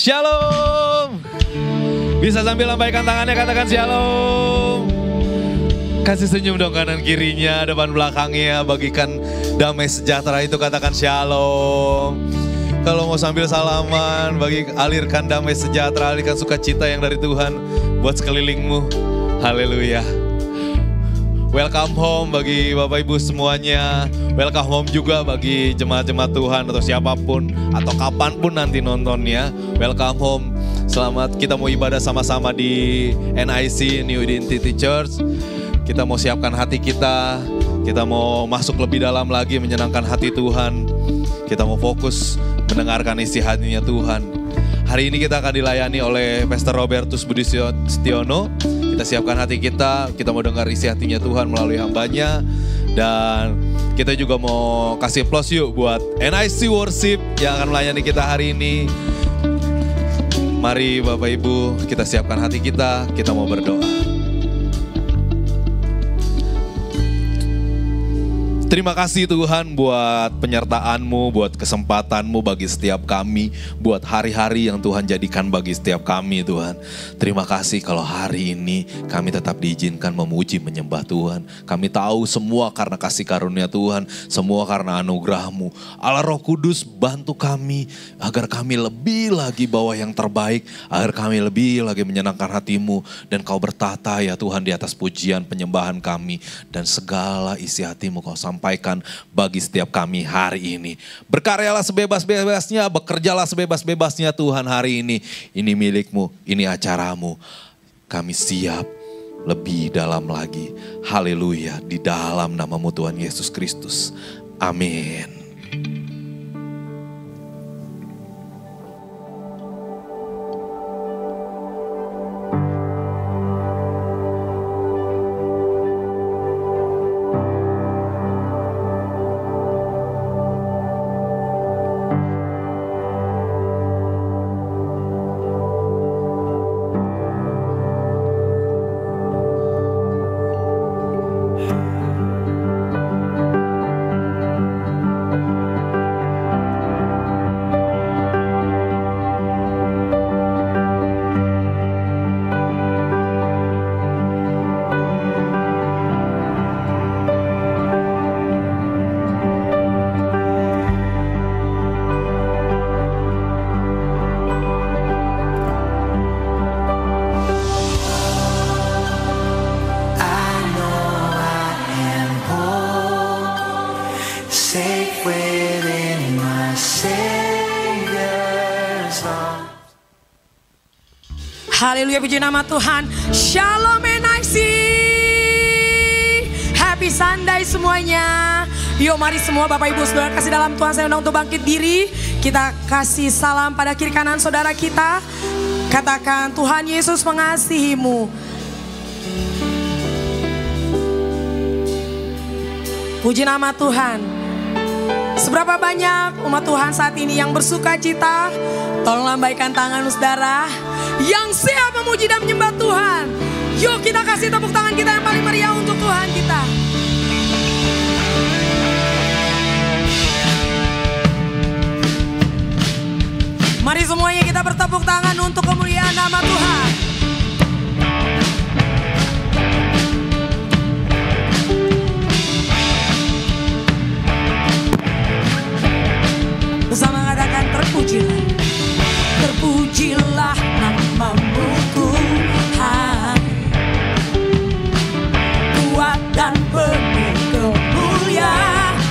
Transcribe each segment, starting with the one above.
Shalom. Bisa sambil lambaikan tangannya, katakan shalom. Kasih senyum dong kanan kirinya, depan belakangnya, bagikan damai sejahtera itu, katakan shalom. Kalau mau sambil salaman, alirkan damai sejahtera, alirkan sukacita yang dari Tuhan buat sekelilingmu. Haleluya. Welcome home bagi Bapak Ibu semuanya. Welcome home juga bagi jemaat-jemaat Tuhan atau siapapun atau kapanpun nanti nontonnya. Welcome home. Selamat, kita mau ibadah sama-sama di NIC, New Identity Church. Kita mau siapkan hati kita mau masuk lebih dalam lagi menyenangkan hati Tuhan. Kita mau fokus mendengarkan isi hatinya Tuhan. Hari ini kita akan dilayani oleh Pastor Robertus Budi Setiono. Kita siapkan hati kita mau dengar isi hatinya Tuhan melalui hambanya. Dan kita juga mau kasih applause yuk buat NIC Worship yang akan melayani kita hari ini. Mari Bapak Ibu, kita siapkan hati kita mau berdoa. Terima kasih Tuhan buat penyertaan-Mu, buat kesempatan-Mu bagi setiap kami, buat hari-hari yang Tuhan jadikan bagi setiap kami Tuhan. Terima kasih kalau hari ini kami tetap diizinkan memuji, menyembah Tuhan. Kami tahu semua karena kasih karunia Tuhan, semua karena anugerah-Mu. Allah Roh Kudus bantu kami agar kami lebih lagi bawa yang terbaik, agar kami lebih lagi menyenangkan hati-Mu. Dan Kau bertata ya Tuhan di atas pujian penyembahan kami, dan segala isi hati-Mu Kau sampaikan bagi setiap kami hari ini. Berkaryalah sebebas-bebasnya, bekerjalah sebebas-bebasnya Tuhan hari ini. Ini milik-Mu, ini acaramu. Kami siap lebih dalam lagi. Haleluya, di dalam nama-Mu Tuhan Yesus Kristus. Amin. Haleluya, puji nama Tuhan. Shalom NIC. Happy Sunday semuanya. Yuk mari semua Bapak Ibu Saudara kasih dalam Tuhan, saya undang untuk bangkit diri. Kita kasih salam pada kiri kanan saudara kita. Katakan, Tuhan Yesus mengasihimu. Puji nama Tuhan. Seberapa banyak umat Tuhan saat ini yang bersuka cita? Tolong lambaikan tangan saudara yang siap memuji dan menyembah Tuhan. Yuk kita kasih tepuk tangan kita yang paling meriah untuk Tuhan kita. Mari semuanya kita bertepuk tangan untuk kemuliaan nama Tuhan. Bersama katakan terpujilah. Terpujilah nama-Mu Tuhan, kuat dan penuh kemuliaan.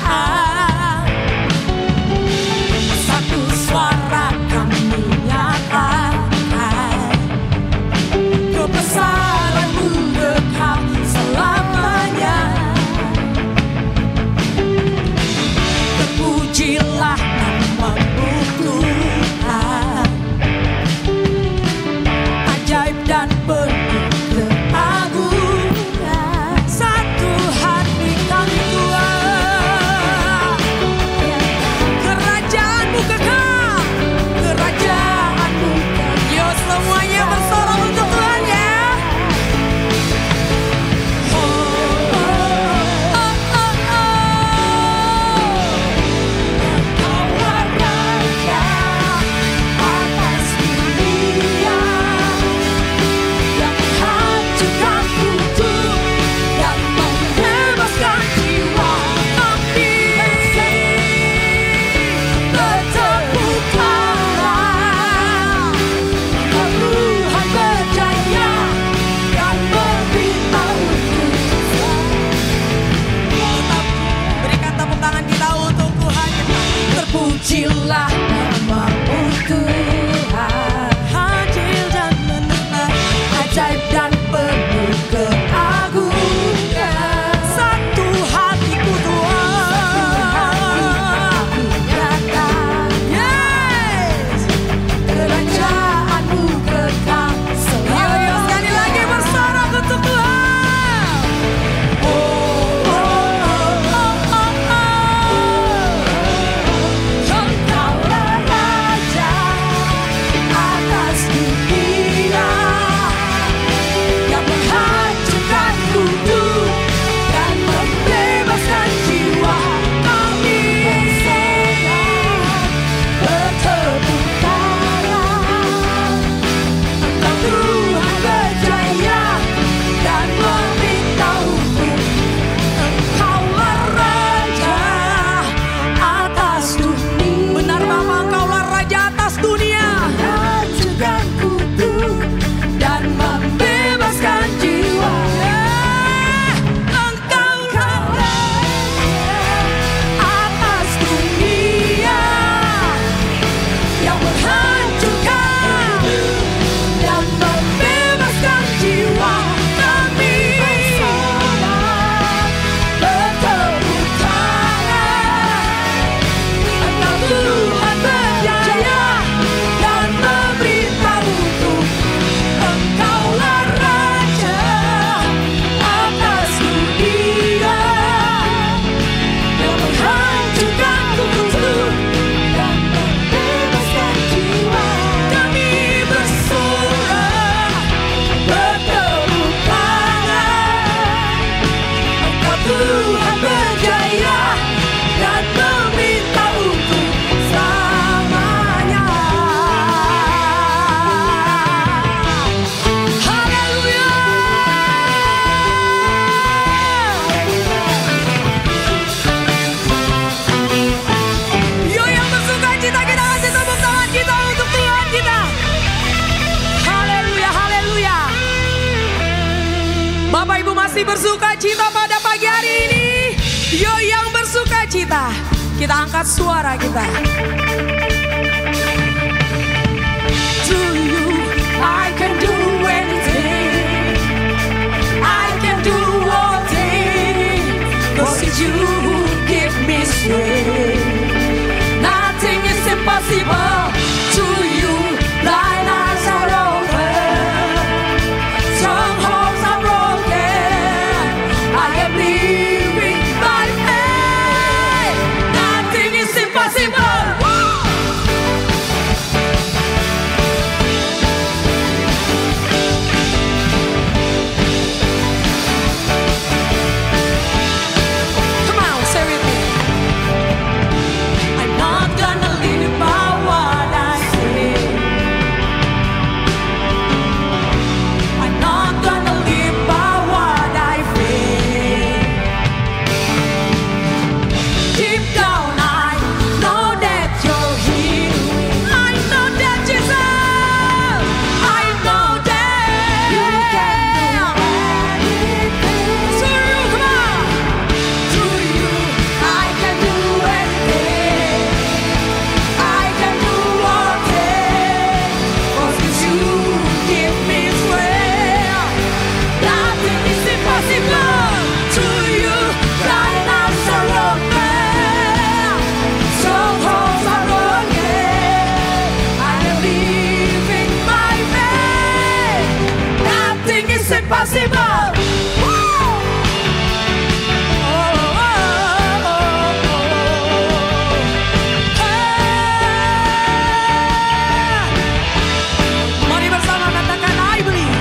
Satu suara kami nyatakan, masih bersuka cita pada pagi hari ini? Yo yang bersuka cita, kita angkat suara kita. To you, I can do anything. I can do all things. 'Cause it's you who give me strength. Nothing is impossible to you. Blind eyes are open. Strongholds are broken. I am living by faith. Nothing is impossible. Come on, say with me. I'm not gonna live by what I say. I'm not gonna live by what I feel. Deep down I know that you're here. I know that Jesus. I know that you can do anything. So you come on. To you I can do anything. I can do all things. 'Cause it's you who give me strength. Nothing is impossible to you. Blind eyes are open. Strongholds are broken. I am living by faith. Nothing is impossible. Woo! Mari bersama katakan I believe.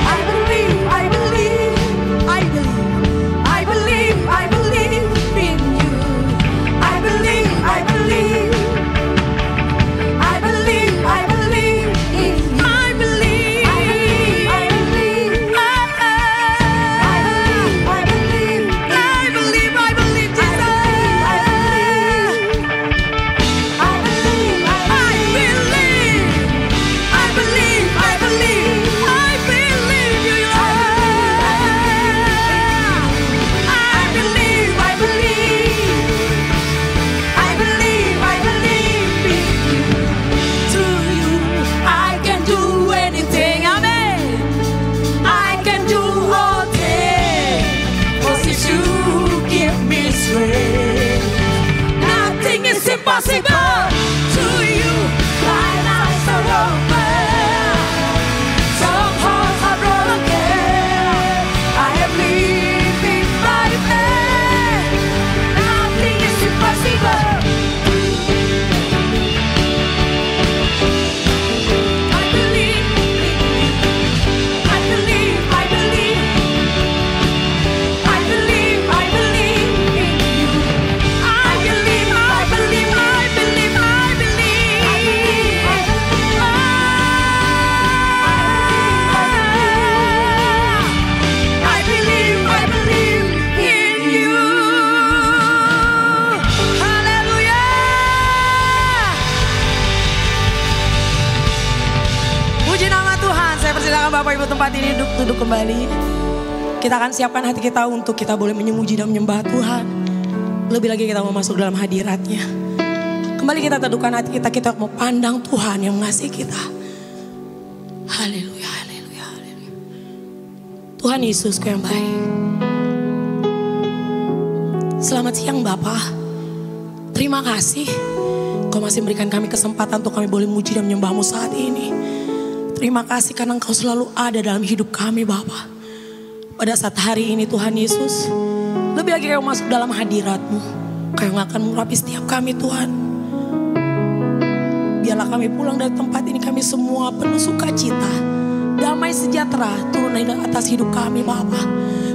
I believe, I believe, I believe, I believe, I believe in you. I believe, I believe, I believe, I believe in you. I believe, I believe, I believe, I believe, I believe, I believe, Jesus. I believe, I believe, I believe, I believe, I believe you, Lord. I believe, I believe, I believe, I believe in you. To you, I can do anything, amen. I can do all things, 'cause it's you who give me strength. Nothing is impossible to you. Blind eyes are open. Strongholds are broken. I am living by faith. Nothing is impossible. I believe, I believe, I believe, I believe, I believe in you. I believe, I believe, I believe, I believe. I believe, I believe in you. Haleluya. Puji nama Tuhan. Saya persilakan Bapak Ibu tempat ini duduk kembali. Kita akan siapkan hati kita untuk kita boleh memuji dan menyembah Tuhan. Lebih lagi kita mau masuk dalam hadiratnya. Kembali kita teduhkan hati kita mau pandang Tuhan yang mengasihi kita. Haleluya, haleluya, haleluya. Tuhan Yesusku yang baik. Selamat siang Bapak. Terima kasih. Kau masih memberikan kami kesempatan untuk kami boleh memuji dan menyembah-Mu saat ini. Terima kasih karena Engkau selalu ada dalam hidup kami Bapak. Pada saat hari ini Tuhan Yesus, lebih lagi Kau masuk dalam hadirat-Mu. Kau yang akan mengurapi setiap kami Tuhan. Biarlah kami pulang dari tempat ini kami semua penuh sukacita. Damai sejahtera turun dari atas hidup kami Bapa.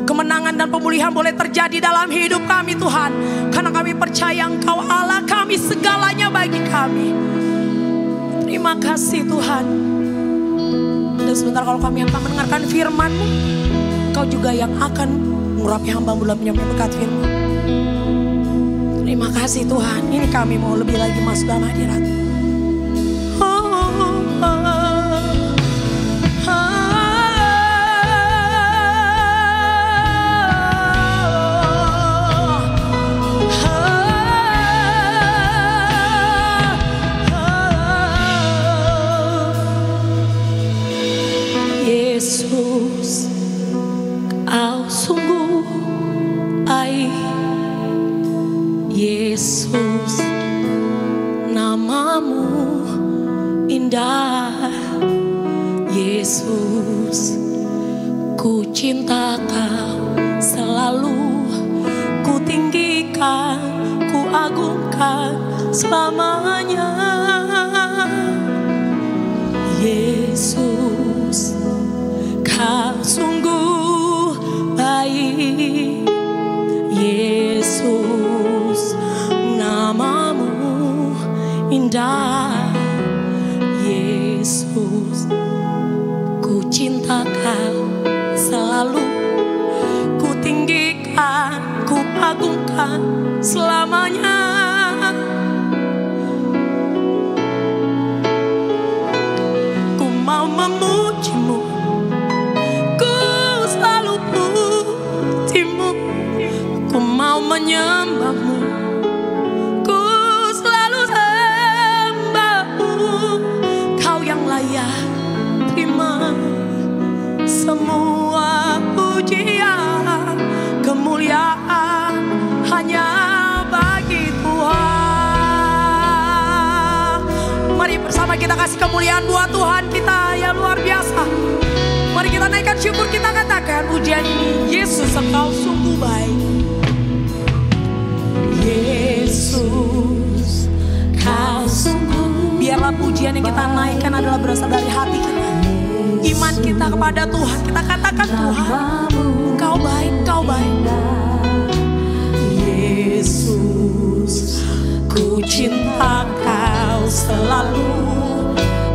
Kemenangan dan pemulihan boleh terjadi dalam hidup kami Tuhan. Karena kami percaya Engkau Allah kami, segalanya bagi kami. Terima kasih Tuhan. Dan sebentar kalau kami akan mendengarkan firman-Mu, Engkau juga yang akan mengurapi hamba-Mu dalam menyampaikan berkat firman. Terima kasih Tuhan. Ini kami mau lebih lagi masuk dalam hadirat. Yesus, Kau sungguh baik. Yesus, namamu indah. Yesus, ku cinta Kau selalu, ku tinggikan, ku agungkan selamanya. Yesus, Kau sungguh baik. Yesus, namamu indah. Yesus, ku cinta Kau selalu, ku tinggikan, ku agungkan selamanya. Ku mau memujimu, ku selalu pujimu. Ku mau menyembahmu, ku selalu sembahmu. Kau yang layak terima semua pujian, kemuliaan hanya bagi Tuhan. Mari bersama kita kasih kemuliaan buat Tuhan kita yang luar biasa. Mari kita naikkan syukur, kita katakan pujian ini. Yesus, Engkau sungguh baik. Yesus, Kau sungguh. Biarlah pujian yang kita naikkan adalah berasal dari hati kita, iman kita kepada Tuhan. Kita katakan, Tuhan, Kau baik, Kau baik. Yesus, ku cinta Kau selalu,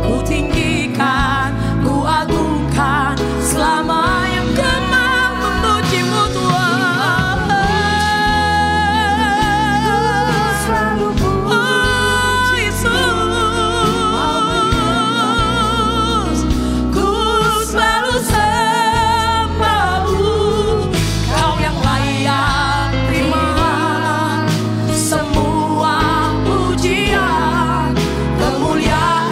ku tinggikan, ku agungkan selamanya. Ku mau memujimu Tuhan. Oh Yesus, ku selalu sembahmu. Kau yang layak terima semua pujian, kemuliaan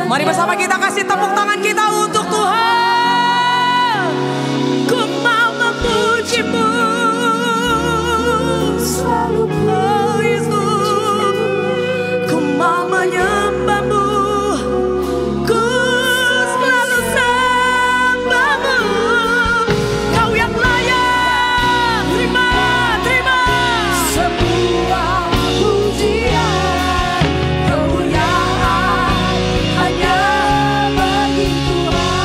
Mari bersama kita kasih tepuk tangan kita untuk Tuhan. Ku mau memuji-Mu selalu, oh Yesus. Ku mau menyembah-Mu, ku selalu sembah-Mu. Kau yang layak, terima semua pujian, kemuliaan hanya bagi Tuhan.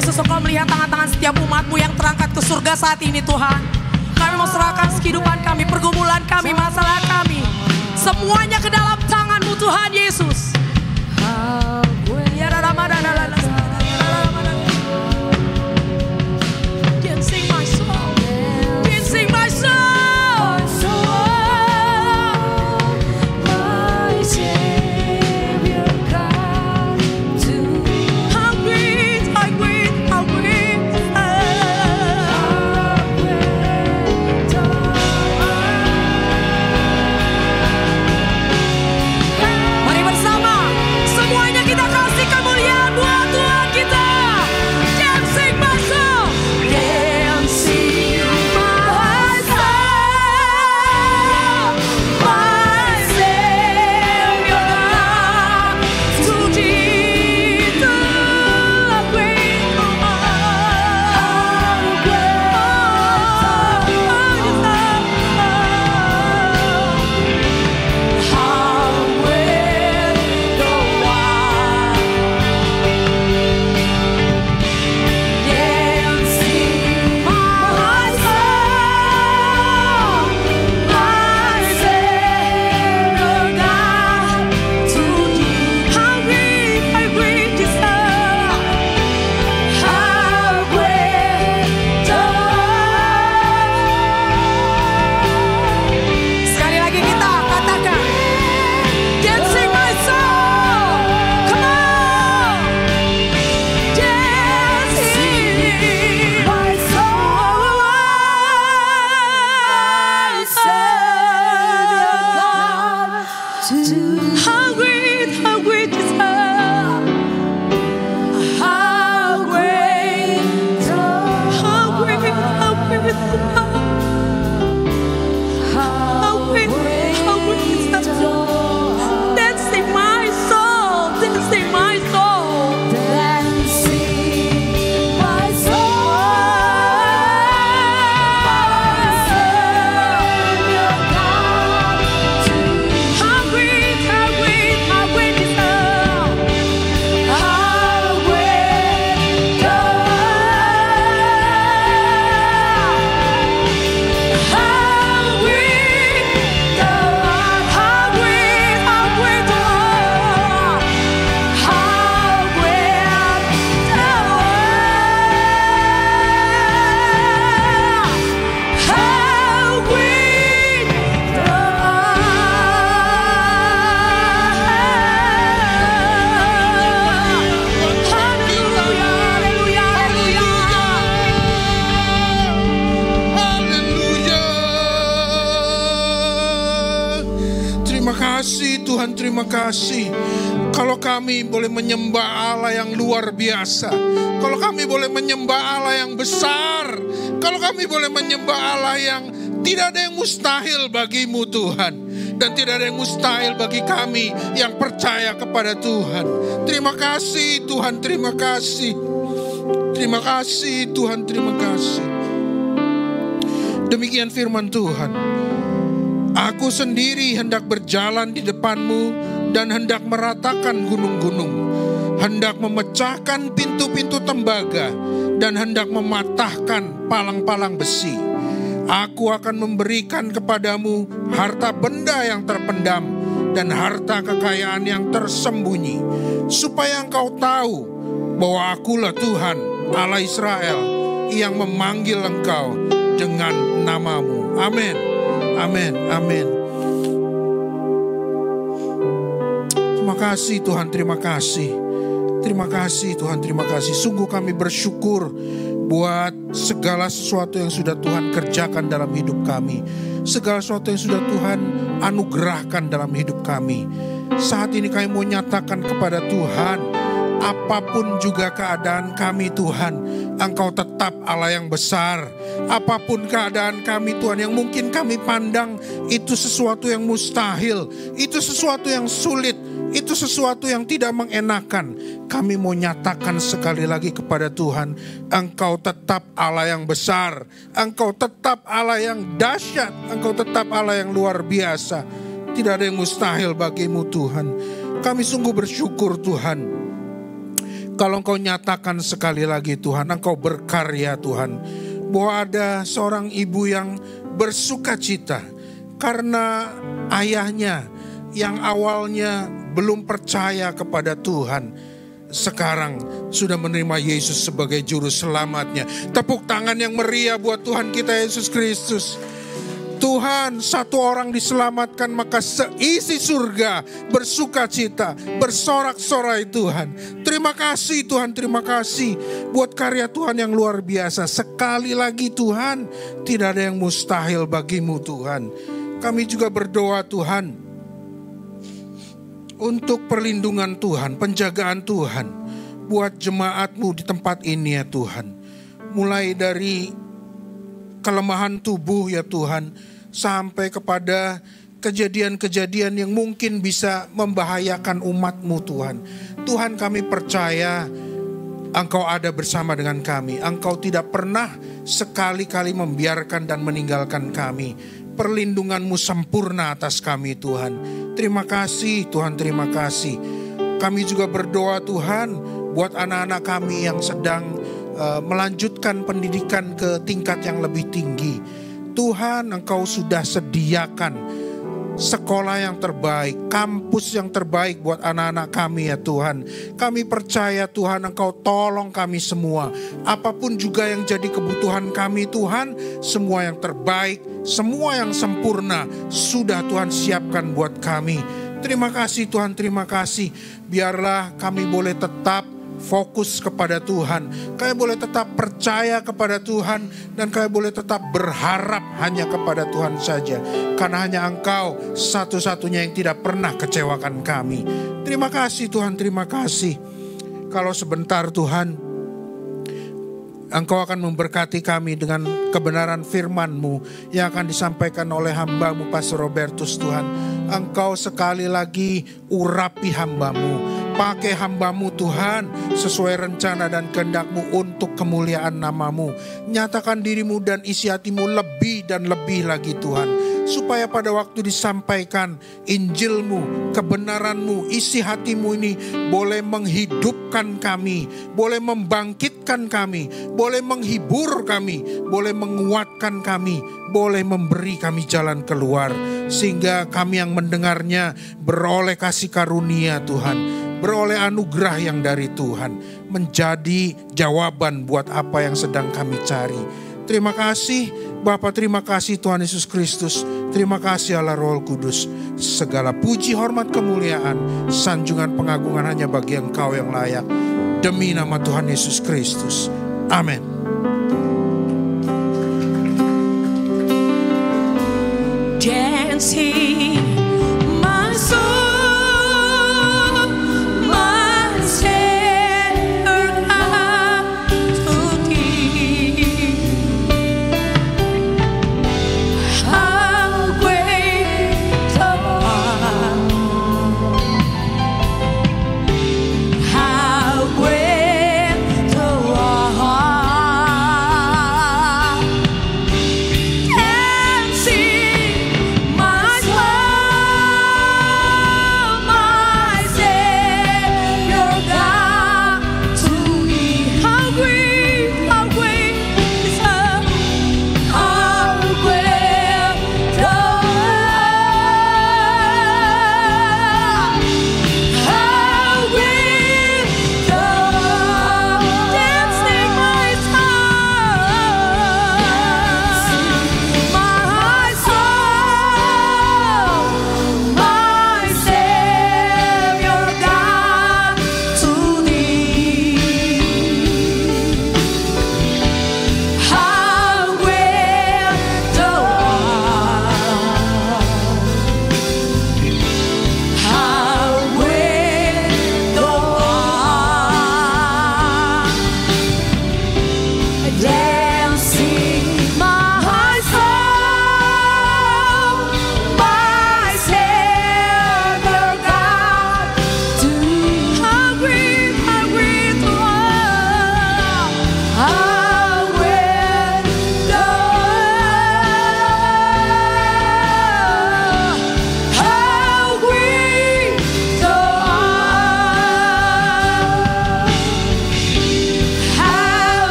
Yesus, Engkau melihat tangan-tangan setiap umat-Mu yang terangkat ke surga saat ini Tuhan. Kami mau serahkan kehidupan kami, pergumulan kami, masalah kami, semuanya ke dalam tangan-Mu Tuhan Yesus. Dancing my soul, dancing my soul. Tuhan, terima kasih. Kalau kami boleh menyembah Allah yang luar biasa, kalau kami boleh menyembah Allah yang besar, kalau kami boleh menyembah Allah yang tidak ada yang mustahil bagimu Tuhan, dan tidak ada yang mustahil bagi kami yang percaya kepada Tuhan. Terima kasih Tuhan, terima kasih. Terima kasih Tuhan, terima kasih. Demikian firman Tuhan. Aku sendiri hendak berjalan di depanmu dan hendak meratakan gunung-gunung, hendak memecahkan pintu-pintu tembaga dan hendak mematahkan palang-palang besi. Aku akan memberikan kepadamu harta benda yang terpendam dan harta kekayaan yang tersembunyi, supaya engkau tahu bahwa akulah Tuhan Allah Israel yang memanggil engkau dengan namamu. Amin. Amin, amin. Terima kasih Tuhan, terima kasih. Terima kasih Tuhan, terima kasih. Sungguh kami bersyukur buat segala sesuatu yang sudah Tuhan kerjakan dalam hidup kami. Segala sesuatu yang sudah Tuhan anugerahkan dalam hidup kami. Saat ini kami mau nyatakan kepada Tuhan, apapun juga keadaan kami Tuhan, Engkau tetap Allah yang besar. Apapun keadaan kami Tuhan, yang mungkin kami pandang itu sesuatu yang mustahil, itu sesuatu yang sulit, itu sesuatu yang tidak mengenakan, kami mau nyatakan sekali lagi kepada Tuhan, Engkau tetap Allah yang besar, Engkau tetap Allah yang dahsyat, Engkau tetap Allah yang luar biasa. Tidak ada yang mustahil bagimu Tuhan. Kami sungguh bersyukur Tuhan, Kalau Engkau nyatakan sekali lagi Tuhan, Engkau berkarya Tuhan. Bahwa ada seorang ibu yang bersuka cita karena ayahnya yang awalnya belum percaya kepada Tuhan, sekarang sudah menerima Yesus sebagai juru selamatnya. Tepuk tangan yang meriah buat Tuhan kita Yesus Kristus. Tuhan, satu orang diselamatkan maka seisi surga bersuka cita, bersorak-sorai Tuhan. Terima kasih Tuhan, terima kasih buat karya Tuhan yang luar biasa. Sekali lagi Tuhan, tidak ada yang mustahil bagimu Tuhan. Kami juga berdoa Tuhan untuk perlindungan Tuhan, penjagaan Tuhan buat jemaat-Mu di tempat ini ya Tuhan. Mulai dari kelemahan tubuh ya Tuhan, sampai kepada kejadian-kejadian yang mungkin bisa membahayakan umat-Mu Tuhan. Tuhan, kami percaya Engkau ada bersama dengan kami. Engkau tidak pernah sekali-kali membiarkan dan meninggalkan kami. Perlindungan-Mu sempurna atas kami Tuhan. Terima kasih Tuhan, terima kasih. Kami juga berdoa Tuhan buat anak-anak kami yang sedang melanjutkan pendidikan ke tingkat yang lebih tinggi. Tuhan, Engkau sudah sediakan sekolah yang terbaik, kampus yang terbaik buat anak-anak kami ya Tuhan. Kami percaya Tuhan, Engkau tolong kami semua. Apapun juga yang jadi kebutuhan kami Tuhan, semua yang terbaik, semua yang sempurna sudah Tuhan siapkan buat kami. Terima kasih Tuhan, terima kasih. Biarlah kami boleh tetap fokus kepada Tuhan. Kami boleh tetap percaya kepada Tuhan. Dan kami boleh tetap berharap hanya kepada Tuhan saja. Karena hanya Engkau satu-satunya yang tidak pernah kecewakan kami. Terima kasih Tuhan, terima kasih. Kalau sebentar Tuhan, Engkau akan memberkati kami dengan kebenaran firman-Mu yang akan disampaikan oleh hamba-Mu Pastor Robertus Tuhan. Engkau sekali lagi urapi hamba-Mu. Pakai hamba-Mu Tuhan sesuai rencana dan kehendak-Mu untuk kemuliaan nama-Mu. Nyatakan diri-Mu dan isi hati-Mu lebih dan lebih lagi Tuhan. Supaya pada waktu disampaikan Injil-Mu, kebenaran-Mu, isi hati-Mu ini boleh menghidupkan kami, boleh membangkitkan kami, boleh menghibur kami, boleh menguatkan kami, boleh memberi kami jalan keluar. Sehingga kami yang mendengarnya beroleh kasih karunia Tuhan, beroleh anugerah yang dari Tuhan, menjadi jawaban buat apa yang sedang kami cari. Terima kasih Bapa, terima kasih Tuhan Yesus Kristus, terima kasih Allah Roh Kudus. Segala puji, hormat, kemuliaan, sanjungan, pengagungan hanya bagi Engkau yang layak. Demi nama Tuhan Yesus Kristus. Amin. Dancing, my soul, my Savior, up to Thee. How great Thou art! How great Thou art! Dancing, my soul.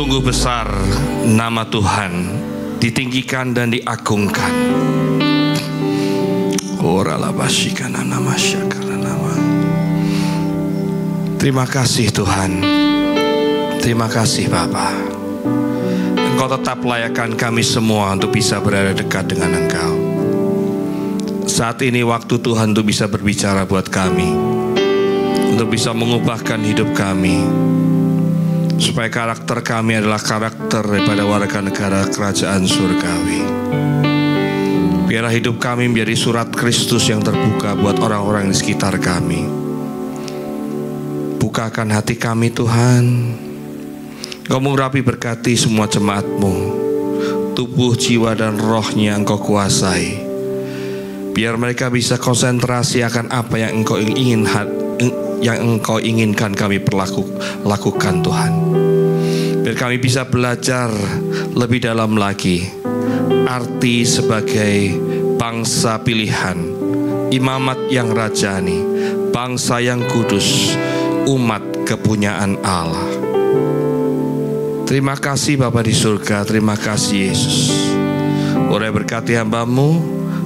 Sungguh besar nama Tuhan, ditinggikan dan diagungkan. Terima kasih Tuhan. Terima kasih Bapa. Engkau tetap layakkan kami semua untuk bisa berada dekat dengan Engkau. Saat ini waktu Tuhan untuk bisa berbicara buat kami, untuk bisa mengubahkan hidup kami, supaya karakter kami adalah karakter daripada warga negara kerajaan surgawi. Biarlah hidup kami menjadi surat Kristus yang terbuka buat orang-orang di sekitar kami. Bukakan hati kami Tuhan. Engkau mengurapi berkati semua jemaat-Mu. Tubuh, jiwa, dan rohnya Engkau kuasai. Biar mereka bisa konsentrasi akan apa yang Engkau inginkan kami lakukan Tuhan. Biar kami bisa belajar lebih dalam lagi arti sebagai bangsa pilihan, imamat yang rajani, bangsa yang kudus, umat kepunyaan Allah. Terima kasih Bapa di surga, terima kasih Yesus. Urai berkati hamba-Mu,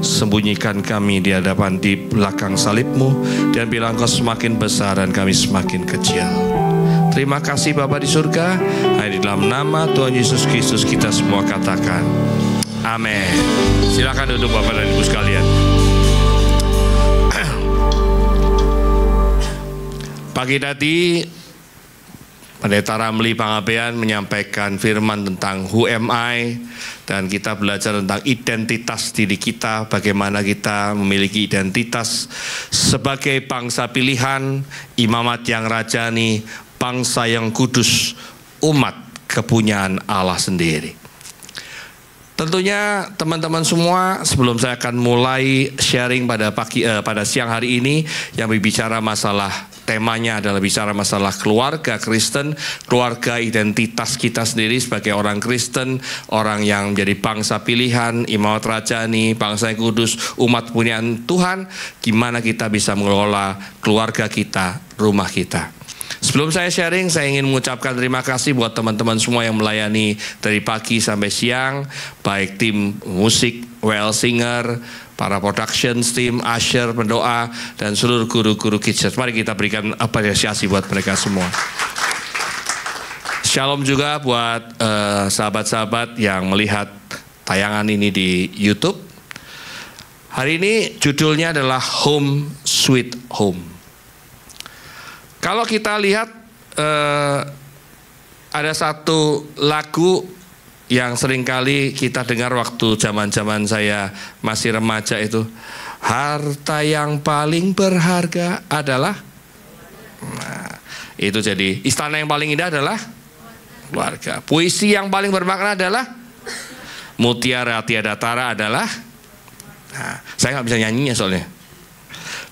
sembunyikan kami di hadapan di belakang salib-Mu, dan bilang Engkau semakin besar dan kami semakin kecil. Terima kasih Bapa di surga. Di dalam nama Tuhan Yesus Kristus kita semua katakan amin. Silakan duduk Bapak dan Ibu sekalian. Pagi tadi Pendeta Ramli Pangabean menyampaikan firman tentang Who Am I, dan kita belajar tentang identitas diri kita, bagaimana kita memiliki identitas sebagai bangsa pilihan, imamat yang rajani, bangsa yang kudus, umat kepunyaan Allah sendiri. Tentunya teman-teman semua, sebelum saya akan mulai sharing pada siang hari ini yang berbicara masalah, temanya adalah bicara masalah keluarga Kristen, keluarga identitas kita sendiri sebagai orang Kristen, orang yang menjadi bangsa pilihan, imamat rajani, bangsa yang kudus, umat punyaan Tuhan. Gimana kita bisa mengelola keluarga kita, rumah kita. Sebelum saya sharing, saya ingin mengucapkan terima kasih buat teman-teman semua yang melayani dari pagi sampai siang, baik tim musik, WL Singer, para production team, usher, pendoa, dan seluruh guru-guru kids. Mari kita berikan apresiasi buat mereka semua. Shalom juga buat sahabat-sahabat yang melihat tayangan ini di YouTube. Hari ini judulnya adalah Home Sweet Home. Kalau kita lihat ada satu lagu yang seringkali kita dengar waktu zaman-zaman saya masih remaja itu, harta yang paling berharga adalah, nah, itu jadi istana yang paling indah adalah keluarga. Puisi yang paling bermakna adalah mutiara tiada tara adalah, nah, saya nggak bisa nyanyinya soalnya.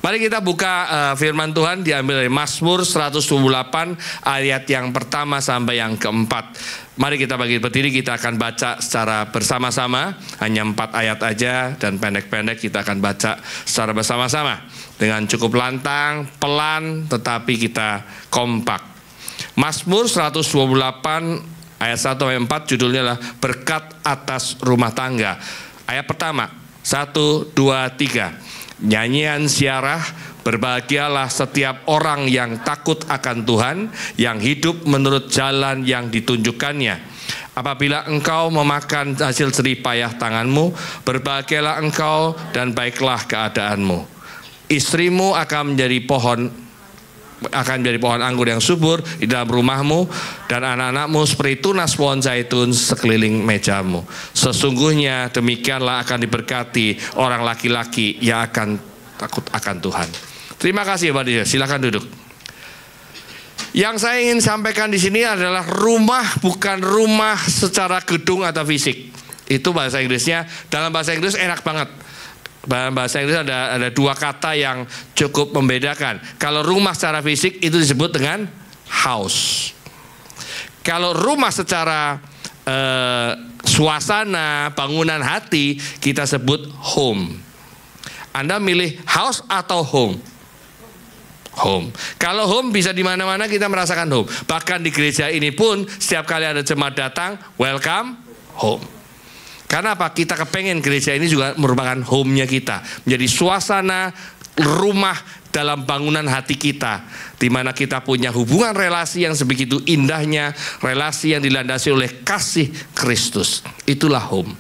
Mari kita buka firman Tuhan diambil dari Mazmur 128 ayat yang pertama sampai yang keempat. Mari kita bagi berdiri, kita akan baca secara bersama-sama. Hanya 4 ayat aja dan pendek-pendek, kita akan baca secara bersama-sama. Dengan cukup lantang, pelan, tetapi kita kompak. Mazmur 128 ayat 1-4 judulnya adalah berkat atas rumah tangga. Ayat pertama, 1, 2, 3. Nyanyian siarah, berbahagialah setiap orang yang takut akan Tuhan, yang hidup menurut jalan yang ditunjukkannya. Apabila engkau memakan hasil jerih payah tanganmu, berbahagialah engkau dan baiklah keadaanmu. Istrimu akan menjadi pohon anggur yang subur di dalam rumahmu, dan anak-anakmu seperti tunas pohon zaitun sekeliling mejamu. Sesungguhnya demikianlah akan diberkati orang laki-laki yang akan takut akan Tuhan. Terima kasih Pak Dia, silakan duduk. Yang saya ingin sampaikan di sini adalah rumah bukan rumah secara gedung atau fisik. Itu bahasa Inggrisnya, dalam bahasa Inggris enak banget. Dalam bahasa Inggris ada 2 kata yang cukup membedakan. Kalau rumah secara fisik itu disebut dengan house. Kalau rumah secara suasana, bangunan hati, kita sebut home. Anda milih house atau home? home. Kalau home bisa di mana-mana kita merasakan home. Bahkan di gereja ini pun setiap kali ada jemaat datang, welcome home. Karena apa? Kita kepengen gereja ini juga merupakan home-nya kita. Menjadi suasana rumah dalam bangunan hati kita. Di mana kita punya hubungan relasi yang sebegitu indahnya. Relasi yang dilandasi oleh kasih Kristus. Itulah home.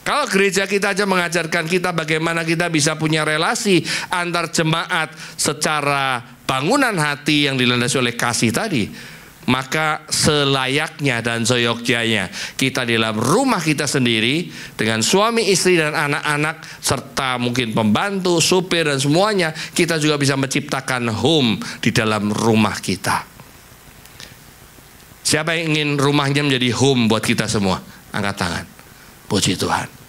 Kalau gereja kita aja mengajarkan kita bagaimana kita bisa punya relasi antar jemaat secara bangunan hati yang dilandasi oleh kasih tadi, maka selayaknya dan seyogyanya kita di dalam rumah kita sendiri dengan suami, istri dan anak-anak serta mungkin pembantu, supir dan semuanya, kita juga bisa menciptakan home di dalam rumah kita. Siapa yang ingin rumahnya menjadi home buat kita semua? Angkat tangan. Puji Tuhan.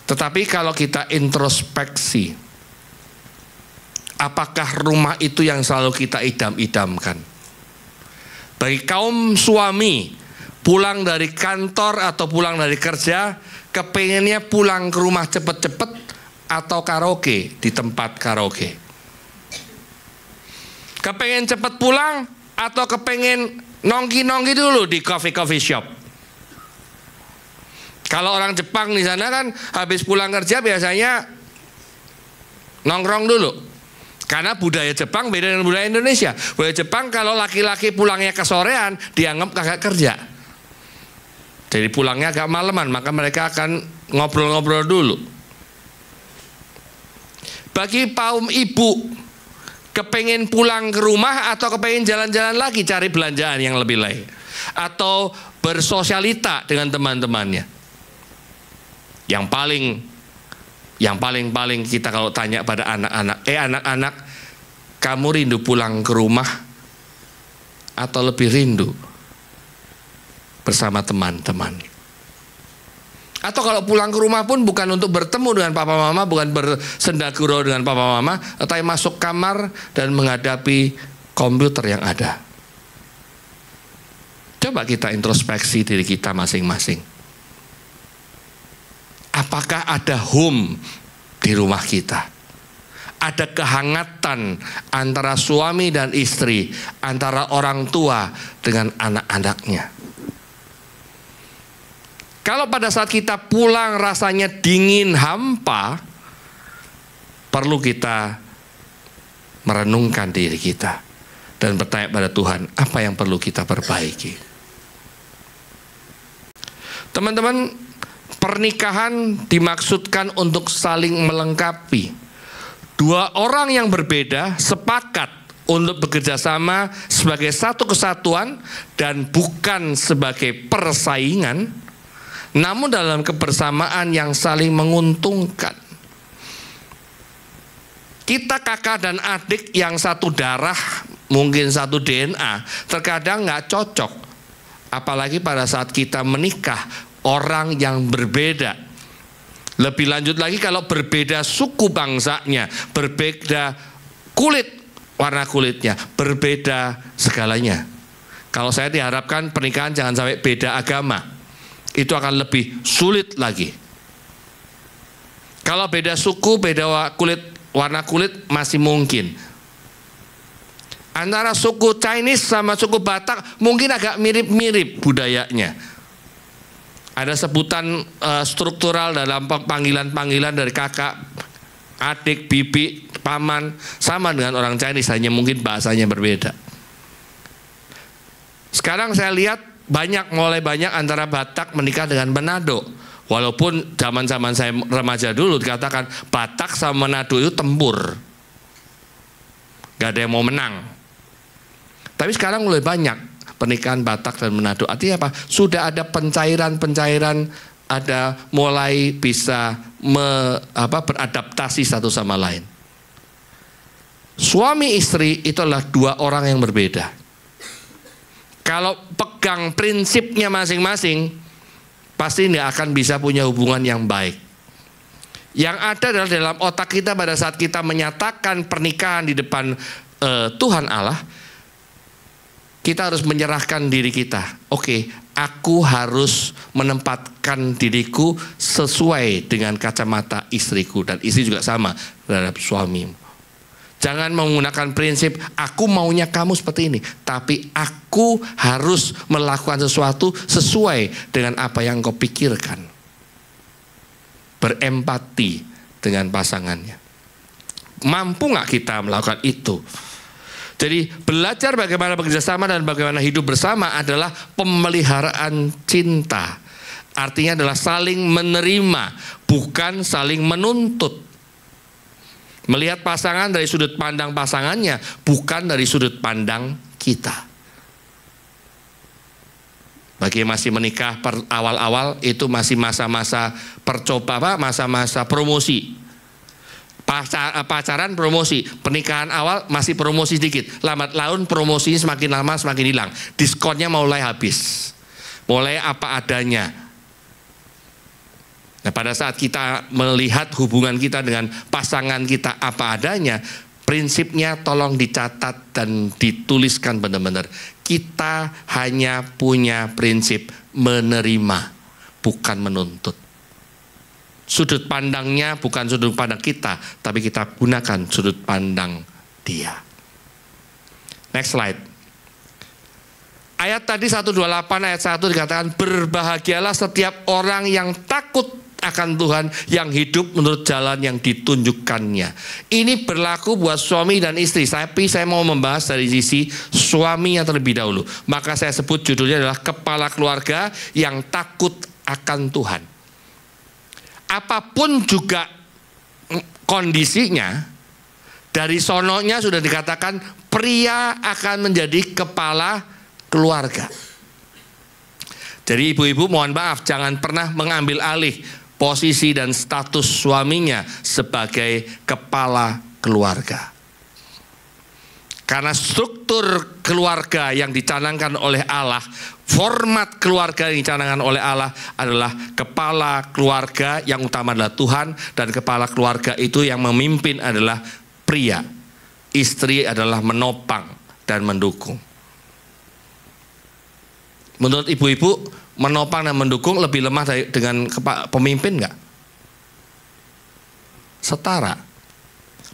Tetapi kalau kita introspeksi, apakah rumah itu yang selalu kita idam-idamkan? Bagi kaum suami, pulang dari kantor atau pulang dari kerja, kepengennya pulang ke rumah cepet-cepet atau karaoke di tempat karaoke? Kepengen cepet pulang atau kepengen nongki-nongki dulu di coffee shop? Kalau orang Jepang di sana kan habis pulang kerja biasanya nongkrong dulu. Karena budaya Jepang beda dengan budaya Indonesia. Budaya Jepang kalau laki-laki pulangnya kesorean dianggap kagak kerja. Jadi pulangnya agak maleman, maka mereka akan ngobrol-ngobrol dulu. Bagi kaum ibu, kepengen pulang ke rumah atau kepengen jalan-jalan lagi cari belanjaan yang lebih lain, atau bersosialita dengan teman-temannya. Yang paling kita kalau tanya pada anak-anak, anak-anak, kamu rindu pulang ke rumah atau lebih rindu bersama teman-teman? Atau kalau pulang ke rumah pun bukan untuk bertemu dengan papa mama, bukan bersendagurau dengan papa mama, tetapi masuk kamar dan menghadapi komputer yang ada. Coba kita introspeksi diri kita masing-masing. Apakah ada home di rumah kita? Ada kehangatan antara suami dan istri, antara orang tua dengan anak-anaknya. Kalau pada saat kita pulang rasanya dingin hampa, perlu kita merenungkan diri kita dan bertanya pada Tuhan, apa yang perlu kita perbaiki? Teman-teman, pernikahan dimaksudkan untuk saling melengkapi. Dua orang yang berbeda sepakat untuk bekerja sama sebagai satu kesatuan dan bukan sebagai persaingan, namun dalam kebersamaan yang saling menguntungkan. Kita kakak dan adik yang satu darah, mungkin satu DNA, terkadang nggak cocok. Apalagi pada saat kita menikah, orang yang berbeda. Lebih lanjut lagi kalau berbeda suku bangsanya, berbeda kulit, warna kulitnya, berbeda segalanya. Kalau saya diharapkan pernikahan jangan sampai beda agama. Itu akan lebih sulit lagi. Kalau beda suku, beda kulit, warna kulit masih mungkin. Antara suku Chinese sama suku Batak mungkin agak mirip-mirip budayanya. Ada sebutan struktural dalam panggilan-panggilan dari kakak, adik, bibi, paman, sama dengan orang Chinese, hanya mungkin bahasanya berbeda. Sekarang saya lihat mulai banyak antara Batak menikah dengan Manado. Walaupun zaman-zaman saya remaja dulu dikatakan Batak sama Manado itu tempur, gak ada yang mau menang. Tapi sekarang mulai banyak pernikahan Batak dan Manado. Artinya apa? Sudah ada pencairan-pencairan, ada mulai bisa beradaptasi satu sama lain. Suami istri itu adalah dua orang yang berbeda. Kalau pegang prinsipnya masing-masing, pasti tidak akan bisa punya hubungan yang baik. Yang ada adalah dalam otak kita pada saat kita menyatakan pernikahan di depan Tuhan Allah, kita harus menyerahkan diri kita. Oke, aku harus menempatkan diriku sesuai dengan kacamata istriku, dan istri juga sama terhadap suami. Jangan menggunakan prinsip aku maunya kamu seperti ini, tapi aku harus melakukan sesuatu sesuai dengan apa yang kau pikirkan. Berempati dengan pasangannya. Mampu nggak kita melakukan itu? Jadi belajar bagaimana bekerjasama dan bagaimana hidup bersama adalah pemeliharaan cinta. Artinya adalah saling menerima, bukan saling menuntut. Melihat pasangan dari sudut pandang pasangannya, bukan dari sudut pandang kita. Bagi yang masih menikah awal-awal itu masih masa-masa masa-masa promosi. Pacaran promosi, pernikahan awal masih promosi sedikit. Lambat laun promosinya semakin lama semakin hilang. Diskonnya mulai habis. Mulai apa adanya. Nah, pada saat kita melihat hubungan kita dengan pasangan kita apa adanya, prinsipnya tolong dicatat dan dituliskan benar-benar. Kita hanya punya prinsip menerima, bukan menuntut. Sudut pandangnya bukan sudut pandang kita, tapi kita gunakan sudut pandang dia. Next slide. Ayat tadi 128 ayat 1 dikatakan, berbahagialah setiap orang yang takut akan Tuhan, yang hidup menurut jalan yang ditunjukkannya. Ini berlaku buat suami dan istri. Tapi saya mau membahas dari sisi suaminya terlebih dahulu. Maka saya sebut judulnya adalah kepala keluarga yang takut akan Tuhan. Apapun juga kondisinya, dari sononya sudah dikatakan pria akan menjadi kepala keluarga. Jadi ibu-ibu mohon maaf, jangan pernah mengambil alih posisi dan status suaminya sebagai kepala keluarga. Karena struktur keluarga yang dicanangkan oleh Allah, format keluarga yang dicanangkan oleh Allah adalah kepala keluarga yang utama adalah Tuhan, dan kepala keluarga itu yang memimpin adalah pria. Istri adalah menopang dan mendukung. Menurut ibu-ibu, menopang dan mendukung lebih lemah dengan pemimpin enggak? Setara.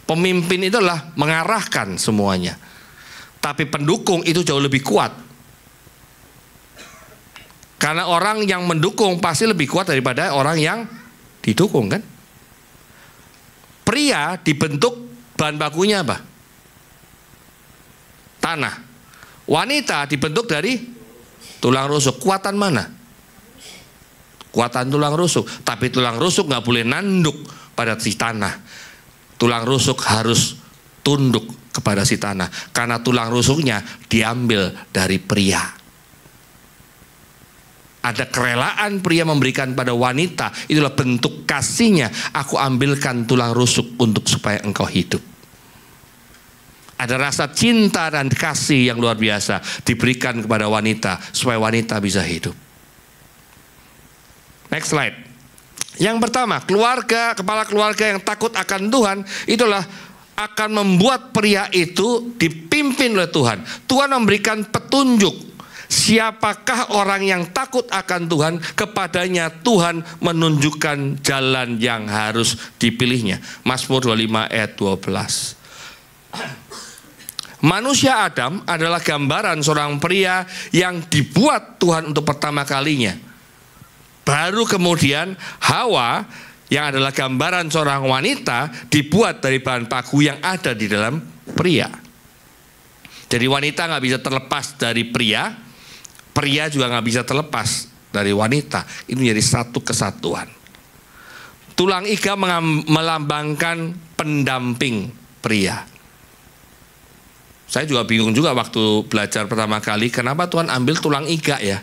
Pemimpin itu adalah mengarahkan semuanya. Tapi pendukung itu jauh lebih kuat. Karena orang yang mendukung pasti lebih kuat daripada orang yang didukung, kan? Pria dibentuk bahan bakunya apa? Tanah. Wanita dibentuk dari tulang rusuk. Kuatan mana? Kuatan tulang rusuk. Tapi tulang rusuk nggak boleh nanduk pada si tanah. Tulang rusuk harus tunduk kepada si tanah. Karena tulang rusuknya diambil dari pria. Ada kerelaan pria memberikan pada wanita. Itulah bentuk kasihnya. Aku ambilkan tulang rusuk untuk supaya engkau hidup. Ada rasa cinta dan kasih yang luar biasa diberikan kepada wanita supaya wanita bisa hidup. Next slide. Yang pertama, kepala keluarga yang takut akan Tuhan itulah akan membuat pria itu dipimpin oleh Tuhan. Tuhan memberikan petunjuk. Siapakah orang yang takut akan Tuhan, kepadanya Tuhan menunjukkan jalan yang harus dipilihnya. Mazmur 25 ayat 12. Manusia Adam adalah gambaran seorang pria yang dibuat Tuhan untuk pertama kalinya. Baru kemudian Hawa yang adalah gambaran seorang wanita dibuat dari bahan baku yang ada di dalam pria. Jadi wanita nggak bisa terlepas dari pria, pria juga nggak bisa terlepas dari wanita. Ini menjadi satu kesatuan. Tulang iga melambangkan pendamping pria. Saya juga bingung juga waktu belajar pertama kali, kenapa Tuhan ambil tulang iga ya?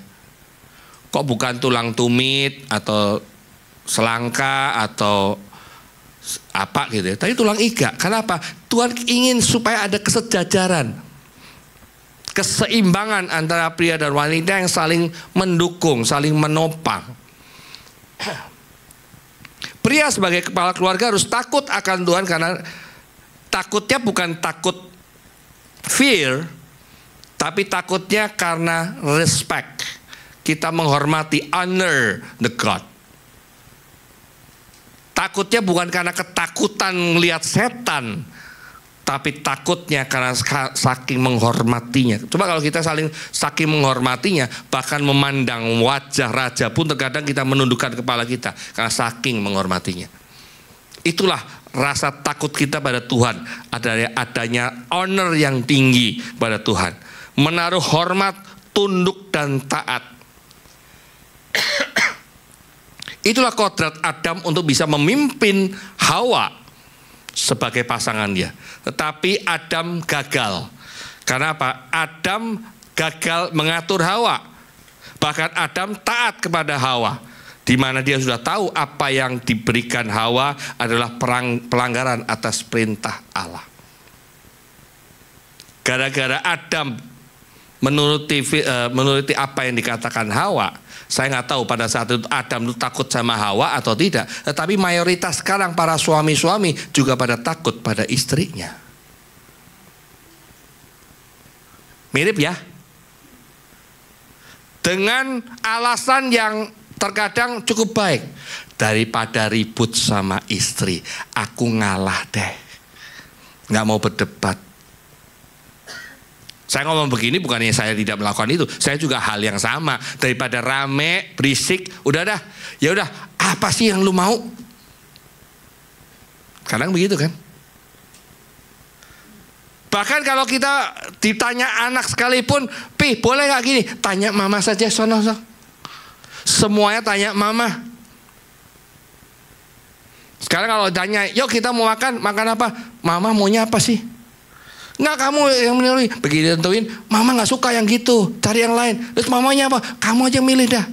Kok bukan tulang tumit atau selangka atau apa gitu ya? Tapi tulang iga. Kenapa? Tuhan ingin supaya ada kesejajaran, keseimbangan antara pria dan wanita yang saling mendukung, saling menopang. Pria sebagai kepala keluarga harus takut akan Tuhan, karena takutnya bukan takut fear, tapi takutnya karena respect. Kita menghormati, honor the God. Takutnya bukan karena ketakutan melihat setan, tapi takutnya karena saking menghormatinya. Coba kalau kita saking menghormatinya, bahkan memandang wajah raja pun terkadang kita menundukkan kepala kita karena saking menghormatinya. Itulah rasa takut kita pada Tuhan, adanya honor yang tinggi pada Tuhan, menaruh hormat, tunduk dan taat. Itulah kodrat Adam untuk bisa memimpin Hawa sebagai pasangan dia. Tetapi Adam gagal. Karena apa? Adam gagal mengatur Hawa. Bahkan Adam taat kepada Hawa, di mana dia sudah tahu apa yang diberikan Hawa adalah pelanggaran atas perintah Allah. Gara-gara Adam menuruti apa yang dikatakan Hawa, saya nggak tahu pada saat itu Adam itu takut sama Hawa atau tidak. Tetapi mayoritas sekarang para suami-suami juga pada takut pada istrinya. Mirip ya? Dengan alasan yang terkadang cukup baik. Daripada ribut sama istri, aku ngalah deh. Nggak mau berdebat. Saya ngomong begini bukannya saya tidak melakukan itu. Saya juga hal yang sama. Daripada rame, berisik, udah dah. Ya udah, apa sih yang lu mau? Kadang begitu kan? Bahkan kalau kita ditanya anak sekalipun, Pi, boleh gak gini? Tanya mama saja, sono. Semuanya tanya mama. Sekarang kalau tanya, yuk kita mau makan apa? Mama maunya apa sih? Nggak, kamu yang milih. Begitu tentuin, mama nggak suka yang gitu, cari yang lain. Terus mamanya apa? Kamu aja milih dah.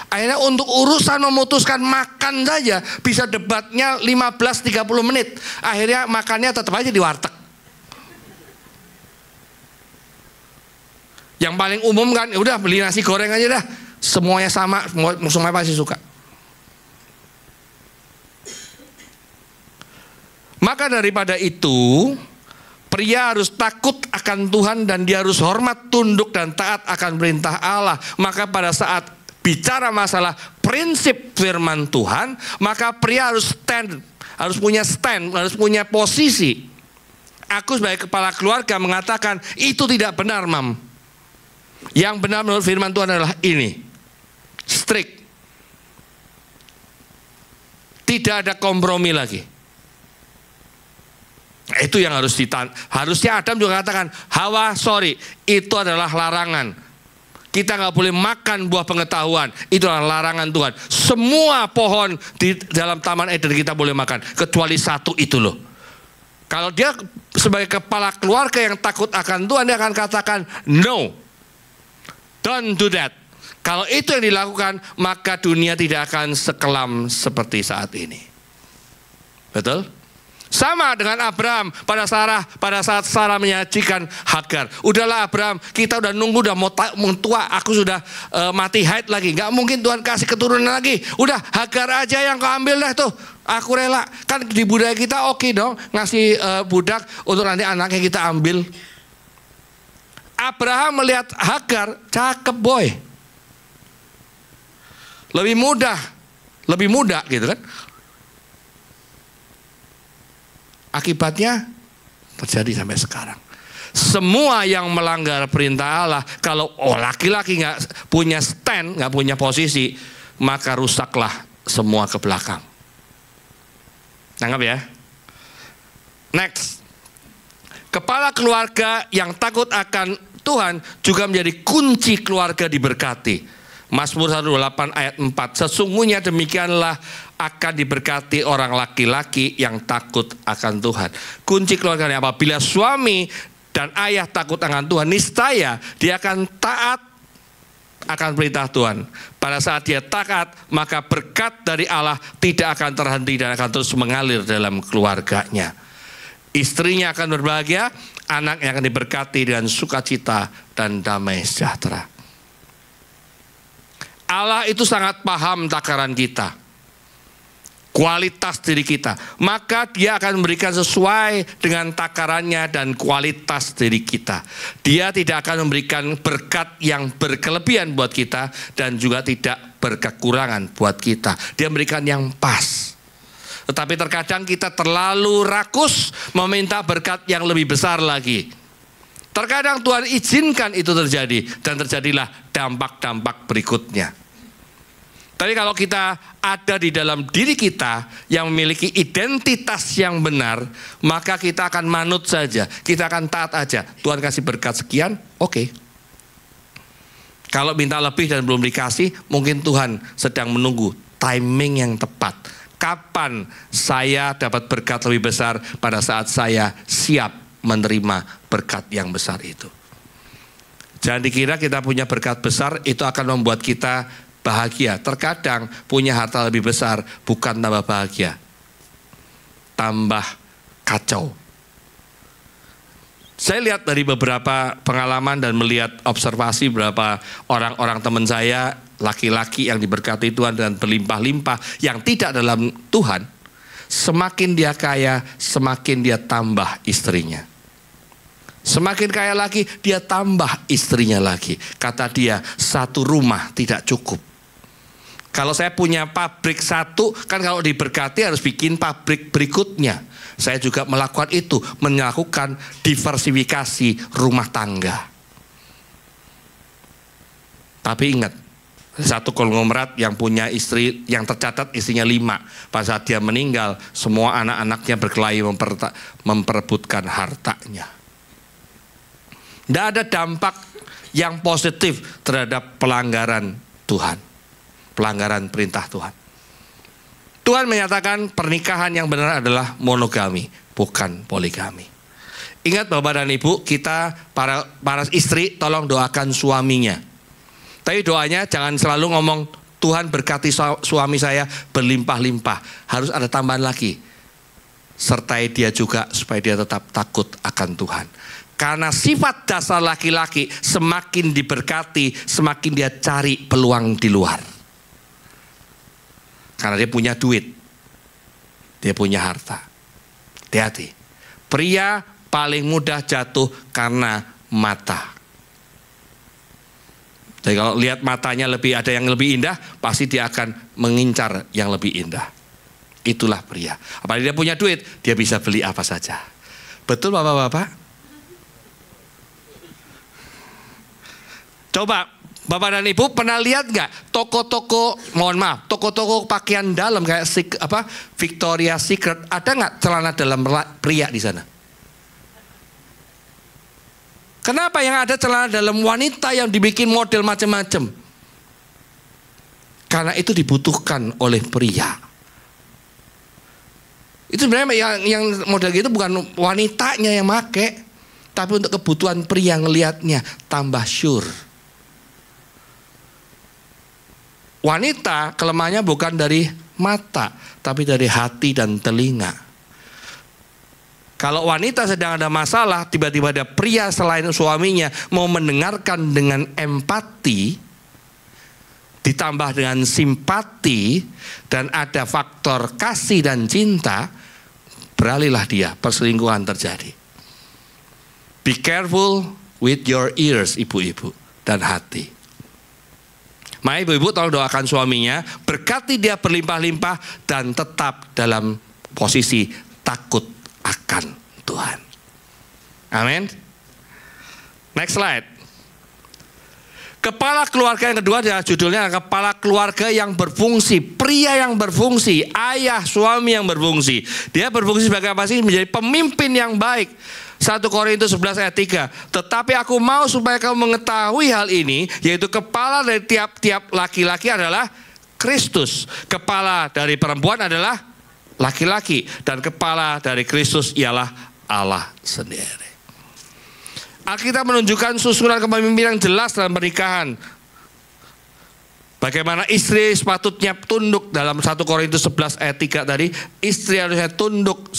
Akhirnya untuk urusan memutuskan makan saja bisa debatnya 15-30 menit. Akhirnya makannya tetap aja di warteg. Yang paling umum kan, udah beli nasi goreng aja dah. Semuanya sama, semuanya pasti suka. Maka daripada itu, pria harus takut akan Tuhan dan dia harus hormat, tunduk dan taat akan perintah Allah. Maka pada saat bicara masalah prinsip firman Tuhan, maka pria harus harus punya posisi. Aku sebagai kepala keluarga mengatakan itu tidak benar, Mam. Yang benar menurut firman Tuhan adalah ini. Strict. Tidak ada kompromi lagi. Itu yang harusnya Adam juga katakan, Hawa sorry, itu adalah larangan. Kita nggak boleh makan buah pengetahuan, itu adalah larangan Tuhan. Semua pohon di dalam Taman Eden kita boleh makan, kecuali satu itu loh. Kalau dia sebagai kepala keluarga yang takut akan Tuhan, dia akan katakan, no, don't do that. Kalau itu yang dilakukan, maka dunia tidak akan sekelam seperti saat ini. Betul? Sama dengan Abraham pada saat Sarah menyajikan Hagar. Udahlah Abraham, kita udah nunggu, udah mau tua, aku sudah mati haid lagi. Gak mungkin Tuhan kasih keturunan lagi. Udah Hagar aja yang kau ambil dah tuh. Aku rela. Kan di budaya kita oke dong, ngasih budak untuk nanti anaknya kita ambil. Abraham melihat Hagar, cakep boy. Lebih muda gitu kan. Akibatnya terjadi sampai sekarang. Semua yang melanggar perintah Allah, kalau laki-laki nggak punya stand, nggak punya posisi, maka rusaklah semua ke belakang. Tangkap ya. Next, kepala keluarga yang takut akan Tuhan juga menjadi kunci keluarga diberkati. Mazmur 108 ayat 4, sesungguhnya demikianlah akan diberkati orang laki-laki yang takut akan Tuhan. Kunci keluarganya apabila suami dan ayah takut akan Tuhan, niscaya dia akan taat akan perintah Tuhan. Pada saat dia taat, maka berkat dari Allah tidak akan terhenti dan akan terus mengalir dalam keluarganya. Istrinya akan berbahagia, anaknya akan diberkati dengan sukacita dan damai sejahtera. Allah itu sangat paham takaran kita, kualitas diri kita. Maka dia akan memberikan sesuai dengan takarannya dan kualitas diri kita. Dia tidak akan memberikan berkat yang berkelebihan buat kita dan juga tidak berkekurangan buat kita. Dia memberikan yang pas. Tetapi terkadang kita terlalu rakus meminta berkat yang lebih besar lagi. Terkadang Tuhan izinkan itu terjadi dan terjadilah dampak-dampak berikutnya. Tapi kalau kita ada di dalam diri kita yang memiliki identitas yang benar, maka kita akan manut saja, kita akan taat aja. Tuhan kasih berkat sekian, oke. Kalau minta lebih dan belum dikasih, mungkin Tuhan sedang menunggu timing yang tepat. Kapan saya dapat berkat lebih besar pada saat saya siap menerima berkat yang besar itu. Jangan dikira kita punya berkat besar itu akan membuat kita bahagia. Terkadang punya harta lebih besar bukan tambah bahagia, tambah kacau. Saya lihat dari beberapa pengalaman dan melihat observasi beberapa orang-orang teman saya, laki-laki yang diberkati Tuhan dan berlimpah-limpah yang tidak dalam Tuhan, semakin dia kaya, semakin dia tambah istrinya. Semakin kaya lagi, dia tambah istrinya lagi. Kata dia, satu rumah tidak cukup. Kalau saya punya pabrik satu, kan kalau diberkati harus bikin pabrik berikutnya. Saya juga melakukan itu, melakukan diversifikasi rumah tangga. Tapi ingat, satu konglomerat yang punya istri, yang tercatat istrinya 5. Pada saat dia meninggal, semua anak-anaknya berkelahi memperebutkan hartanya. Tidak ada dampak yang positif terhadap pelanggaran Tuhan. Pelanggaran perintah Tuhan. Tuhan menyatakan pernikahan yang benar adalah monogami, bukan poligami. Ingat Bapak dan Ibu, kita para istri tolong doakan suaminya. Tapi doanya jangan selalu ngomong, Tuhan berkati suami saya berlimpah-limpah. Harus ada tambahan lagi. Sertai dia juga supaya dia tetap takut akan Tuhan. Karena sifat dasar laki-laki semakin diberkati, semakin dia cari peluang di luar. Karena dia punya duit, dia punya harta. Hati-hati. Pria paling mudah jatuh karena mata. Jadi kalau lihat matanya ada yang lebih indah, pasti dia akan mengincar yang lebih indah. Itulah pria. Apalagi dia punya duit, dia bisa beli apa saja. Betul Bapak-bapak? Coba Bapak dan Ibu pernah lihat nggak toko-toko, toko-toko pakaian dalam kayak Victoria's Secret, ada nggak celana dalam pria di sana? Kenapa yang ada celana dalam wanita yang dibikin model macam-macam? Karena itu dibutuhkan oleh pria. Itu sebenarnya yang model gitu bukan wanitanya yang make, tapi untuk kebutuhan pria ngelihatnya tambah sure. Wanita kelemahannya bukan dari mata, tapi dari hati dan telinga. Kalau wanita sedang ada masalah, tiba-tiba ada pria selain suaminya mau mendengarkan dengan empati, ditambah dengan simpati, dan ada faktor kasih dan cinta, beralihlah dia, perselingkuhan terjadi. Be careful with your ears, ibu-ibu, dan hati. Maka ibu-ibu tolong doakan suaminya, berkati dia berlimpah-limpah dan tetap dalam posisi takut akan Tuhan. Amin. Next slide. Kepala keluarga yang kedua adalah judulnya kepala keluarga yang berfungsi, pria yang berfungsi, ayah suami yang berfungsi. Dia berfungsi sebagai apa sih? Menjadi pemimpin yang baik. 1 Korintus 11 ayat 3. Tetapi aku mau supaya kamu mengetahui hal ini, yaitu kepala dari tiap-tiap laki-laki adalah Kristus. Kepala dari perempuan adalah laki-laki. Dan kepala dari Kristus ialah Allah sendiri. Alkitab menunjukkan susunan kepemimpinan yang jelas dalam pernikahan. Bagaimana istri sepatutnya tunduk dalam 1 Korintus 11 ayat 3 tadi. Istri harusnya tunduk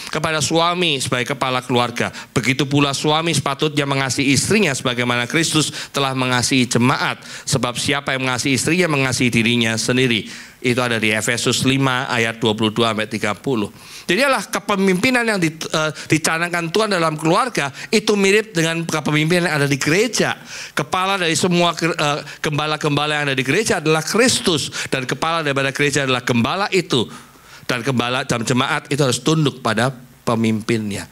kepada suami sebagai kepala keluarga. Begitu pula suami sepatutnya mengasihi istrinya sebagaimana Kristus telah mengasihi jemaat. Sebab siapa yang mengasihi istrinya mengasihi dirinya sendiri. Itu ada di Efesus 5 ayat 22-30. Jadi adalah kepemimpinan yang dicanangkan Tuhan dalam keluarga itu mirip dengan kepemimpinan yang ada di gereja. Kepala dari semua gembala-gembala yang ada di gereja adalah Kristus. Dan kepala daripada gereja adalah gembala itu. Dan gembala dan jemaat itu harus tunduk pada pemimpinnya.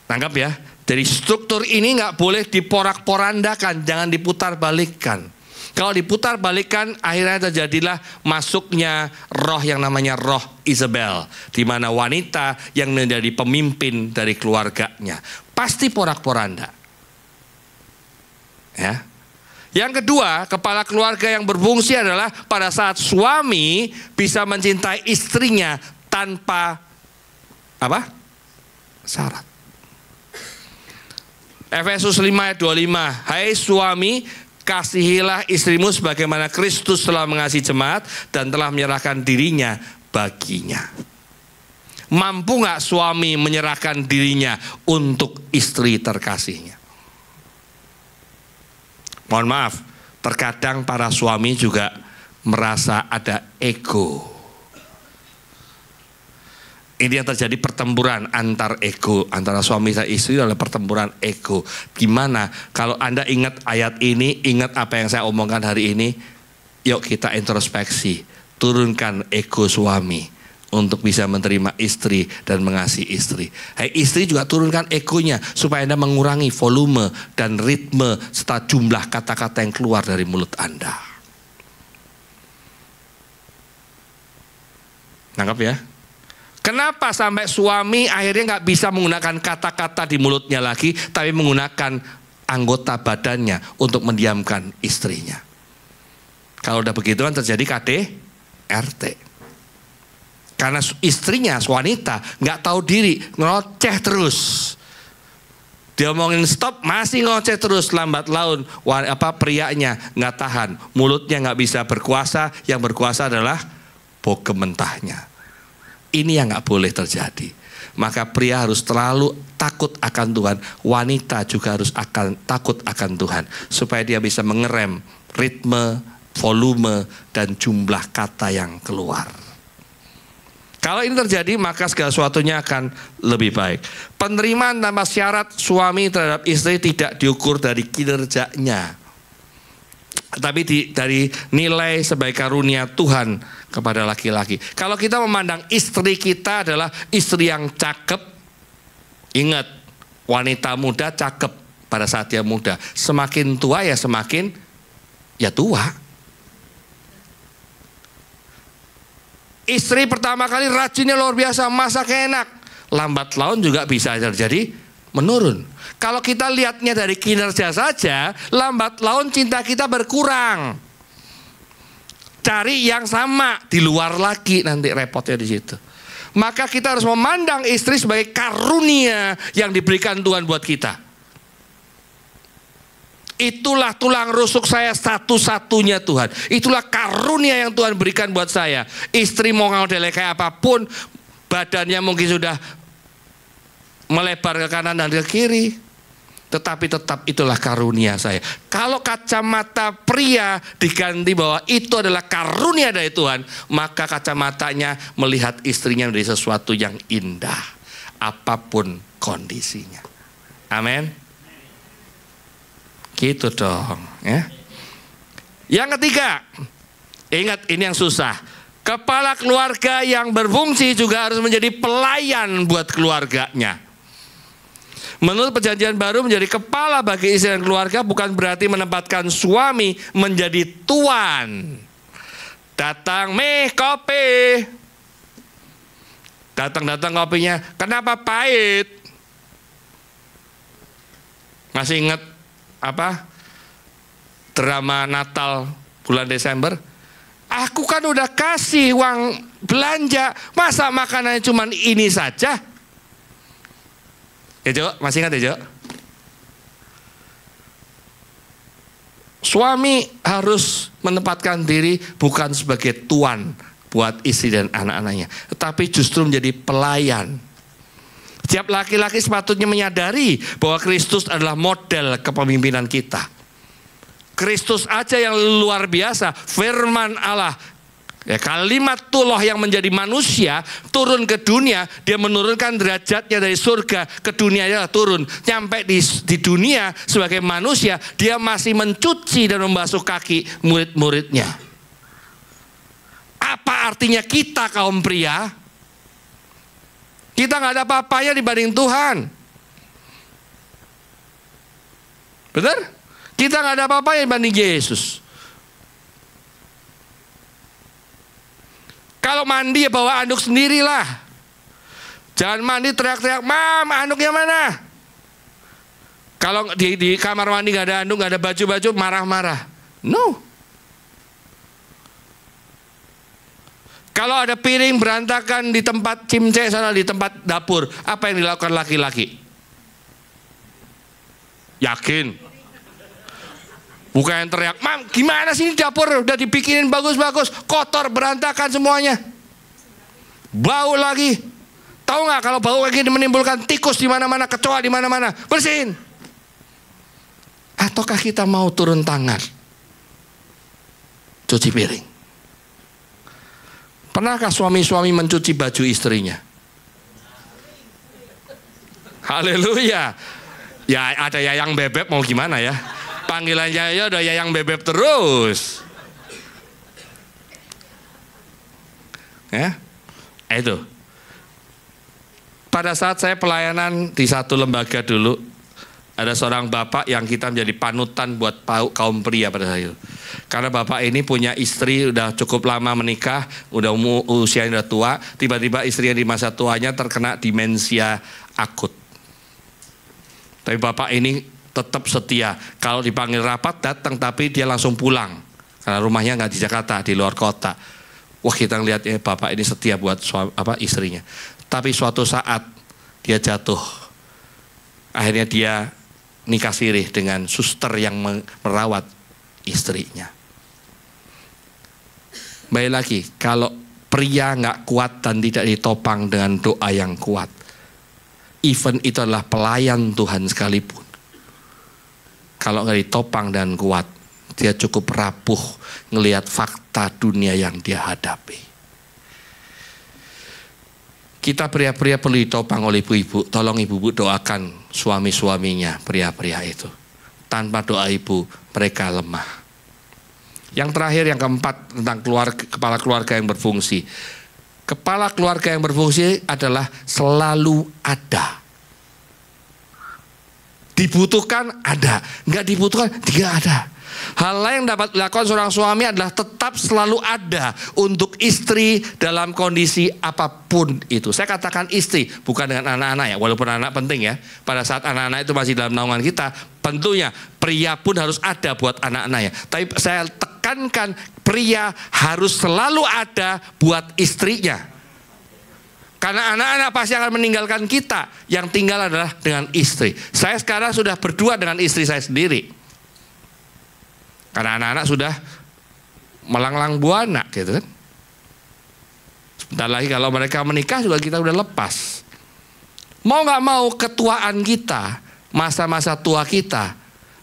Tangkap ya. Jadi struktur ini nggak boleh diporak-porandakan, jangan diputar balikkan. Kalau diputar balikkan, akhirnya terjadilah masuknya roh yang namanya roh Isabel, di mana wanita yang menjadi pemimpin dari keluarganya pasti porak-poranda. Ya. Yang kedua, kepala keluarga yang berfungsi adalah pada saat suami bisa mencintai istrinya tanpa apa? Syarat. Efesus 5 ayat 25, hai suami, kasihilah istrimu sebagaimana Kristus telah mengasihi jemaat dan telah menyerahkan dirinya baginya. Mampu nggak suami menyerahkan dirinya untuk istri terkasihnya? Mohon maaf, terkadang para suami juga merasa ada ego. Ini yang terjadi pertempuran antar ego, antara suami dan istri adalah pertempuran ego. Gimana kalau Anda ingat ayat ini, ingat apa yang saya omongkan hari ini, yuk kita introspeksi, turunkan ego suami untuk bisa menerima istri dan mengasihi istri. Hai istri juga turunkan egonya supaya Anda mengurangi volume dan ritme serta jumlah kata-kata yang keluar dari mulut Anda. Nangkap ya? Kenapa sampai suami akhirnya nggak bisa menggunakan kata-kata di mulutnya lagi, tapi menggunakan anggota badannya untuk mendiamkan istrinya? Kalau udah begitu kan terjadi KDRT. Karena istrinya, wanita, nggak tahu diri, ngoceh terus. Dia ngomongin stop, masih ngoceh terus, lambat laun. Prianya nggak tahan, mulutnya nggak bisa berkuasa, yang berkuasa adalah bogem mentahnya. Ini yang nggak boleh terjadi. Maka pria harus terlalu takut akan Tuhan, wanita juga harus takut akan Tuhan, supaya dia bisa mengerem ritme, volume, dan jumlah kata yang keluar. Kalau ini terjadi, maka segala sesuatunya akan lebih baik. Penerimaan tanpa syarat suami terhadap istri tidak diukur dari kinerjanya, tapi dari nilai sebagai karunia Tuhan kepada laki-laki. Kalau kita memandang istri kita adalah istri yang cakep, ingat, wanita muda cakep pada saat dia muda. Semakin tua ya semakin ya tua. Istri pertama kali rajinnya luar biasa, masak enak, lambat laun juga bisa terjadi menurun. Kalau kita lihatnya dari kinerja saja, lambat laun cinta kita berkurang. Cari yang sama di luar lagi, nanti repotnya di situ. Maka kita harus memandang istri sebagai karunia yang diberikan Tuhan buat kita. Itulah tulang rusuk saya satu-satunya Tuhan. Itulah karunia yang Tuhan berikan buat saya. Istri mau modelnya kayak apapun, badannya mungkin sudah melebar ke kanan dan ke kiri, tetapi tetap itulah karunia saya. Kalau kacamata pria diganti bahwa itu adalah karunia dari Tuhan, maka kacamatanya melihat istrinya menjadi sesuatu yang indah, apapun kondisinya. Amin. Gitu dong ya. Yang ketiga, ingat ini yang susah. Kepala keluarga yang berfungsi juga harus menjadi pelayan buat keluarganya. Menurut Perjanjian Baru, menjadi kepala bagi istri dan keluarga bukan berarti menempatkan suami menjadi tuan. Datang, kopi. Datang kopinya, kenapa pahit? Masih ingat apa? Drama Natal bulan Desember? Aku kan udah kasih uang belanja, masa makanannya cuma ini saja? Ya Jo, masih ingat ya Jo? Suami harus menempatkan diri bukan sebagai tuan buat istri dan anak-anaknya, tetapi justru menjadi pelayan. Setiap laki-laki sepatutnya menyadari bahwa Kristus adalah model kepemimpinan kita. Kristus aja yang luar biasa, firman Allah. Ya, kalimatullah yang menjadi manusia turun ke dunia, dia menurunkan derajatnya dari surga ke dunia, ya turun sampai di dunia sebagai manusia, dia masih mencuci dan membasuh kaki murid-muridnya. Apa artinya kita kaum pria? Kita nggak ada apa-apanya dibanding Tuhan. Benar? Kita nggak ada apa-apanya dibanding Yesus. Kalau mandi ya bawa anduk sendirilah. Jangan mandi teriak-teriak, "Mam, anduknya mana?" Kalau di kamar mandi nggak ada anduk, nggak ada baju-baju, marah-marah. No. Kalau ada piring berantakan di tempat cimce sana, di tempat dapur, apa yang dilakukan laki-laki? Yakin? Bukan yang teriak, "Mam, gimana sih ini dapur udah dibikinin bagus-bagus, kotor berantakan semuanya, bau lagi." Tahu nggak kalau bau lagi menimbulkan tikus di mana-mana, kecoa di mana-mana, bersihin. Ataukah kita mau turun tangan, cuci piring? Pernahkah suami-suami mencuci baju istrinya? Haleluya. Ya ada Yayang Bebek mau gimana ya? Panggilan Yaya udah Yayang Bebek terus. Ya, itu. Pada saat saya pelayanan di satu lembaga dulu, ada seorang bapak yang kita menjadi panutan buat kaum pria pada saat itu. Karena bapak ini punya istri udah cukup lama menikah, udah usianya udah tua, tiba-tiba istrinya di masa tuanya terkena demensia akut. Tapi bapak ini tetap setia. Kalau dipanggil rapat datang, tapi dia langsung pulang. Karena rumahnya nggak di Jakarta, di luar kota. Wah, kita ngeliat ya bapak ini setia buat istrinya. Tapi suatu saat dia jatuh. Akhirnya dia nikah sirih dengan suster yang merawat istrinya. Baik lagi, kalau pria nggak kuat dan tidak ditopang dengan doa yang kuat, even itu adalah pelayan Tuhan sekalipun, kalau nggak ditopang dan kuat, dia cukup rapuh ngelihat fakta dunia yang dia hadapi. Kita pria-pria perlu ditopang oleh ibu-ibu. Tolong ibu-ibu doakan suami-suaminya, pria-pria itu. Tanpa doa ibu, mereka lemah. Yang terakhir, yang keempat, tentang kepala keluarga yang berfungsi. Kepala keluarga yang berfungsi adalah selalu ada. Dibutuhkan ada, nggak dibutuhkan tidak ada. Hal lain yang dapat dilakukan seorang suami adalah tetap selalu ada untuk istri dalam kondisi apapun itu. Saya katakan istri, bukan dengan anak-anak ya, walaupun anak penting ya. Pada saat anak-anak itu masih dalam naungan kita, tentunya pria pun harus ada buat anak-anaknya. Tapi saya tekankan, pria harus selalu ada buat istrinya. Karena anak-anak pasti akan meninggalkan kita, yang tinggal adalah dengan istri. Saya sekarang sudah berdua dengan istri saya sendiri. Karena anak-anak sudah melanglang buana gitu kan. Sebentar lagi kalau mereka menikah juga kita udah lepas. Mau gak mau ketuaan kita, masa-masa tua kita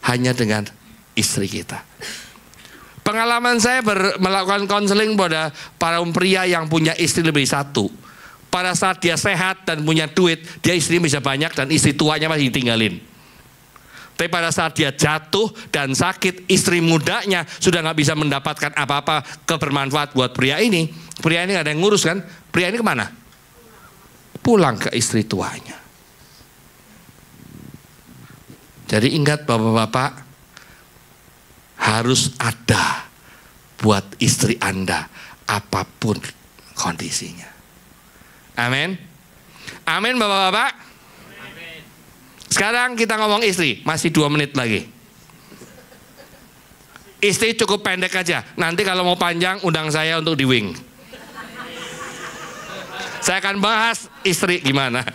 hanya dengan istri kita. Pengalaman saya melakukan konseling pada para pria yang punya istri lebih satu. Pada saat dia sehat dan punya duit, dia istri bisa banyak dan istri tuanya masih ditinggalin. Tapi pada saat dia jatuh dan sakit, istri mudanya sudah nggak bisa mendapatkan apa-apa kebermanfaat buat pria ini. Pria ini nggak ada yang ngurus kan? Pria ini kemana? Pulang ke istri tuanya. Jadi ingat bapak-bapak, harus ada buat istri Anda apapun kondisinya. Amin. Amin bapak-bapak. Sekarang kita ngomong istri, masih 2 menit lagi. Istri cukup pendek aja. Nanti kalau mau panjang, undang saya untuk di wing. Saya akan bahas istri gimana.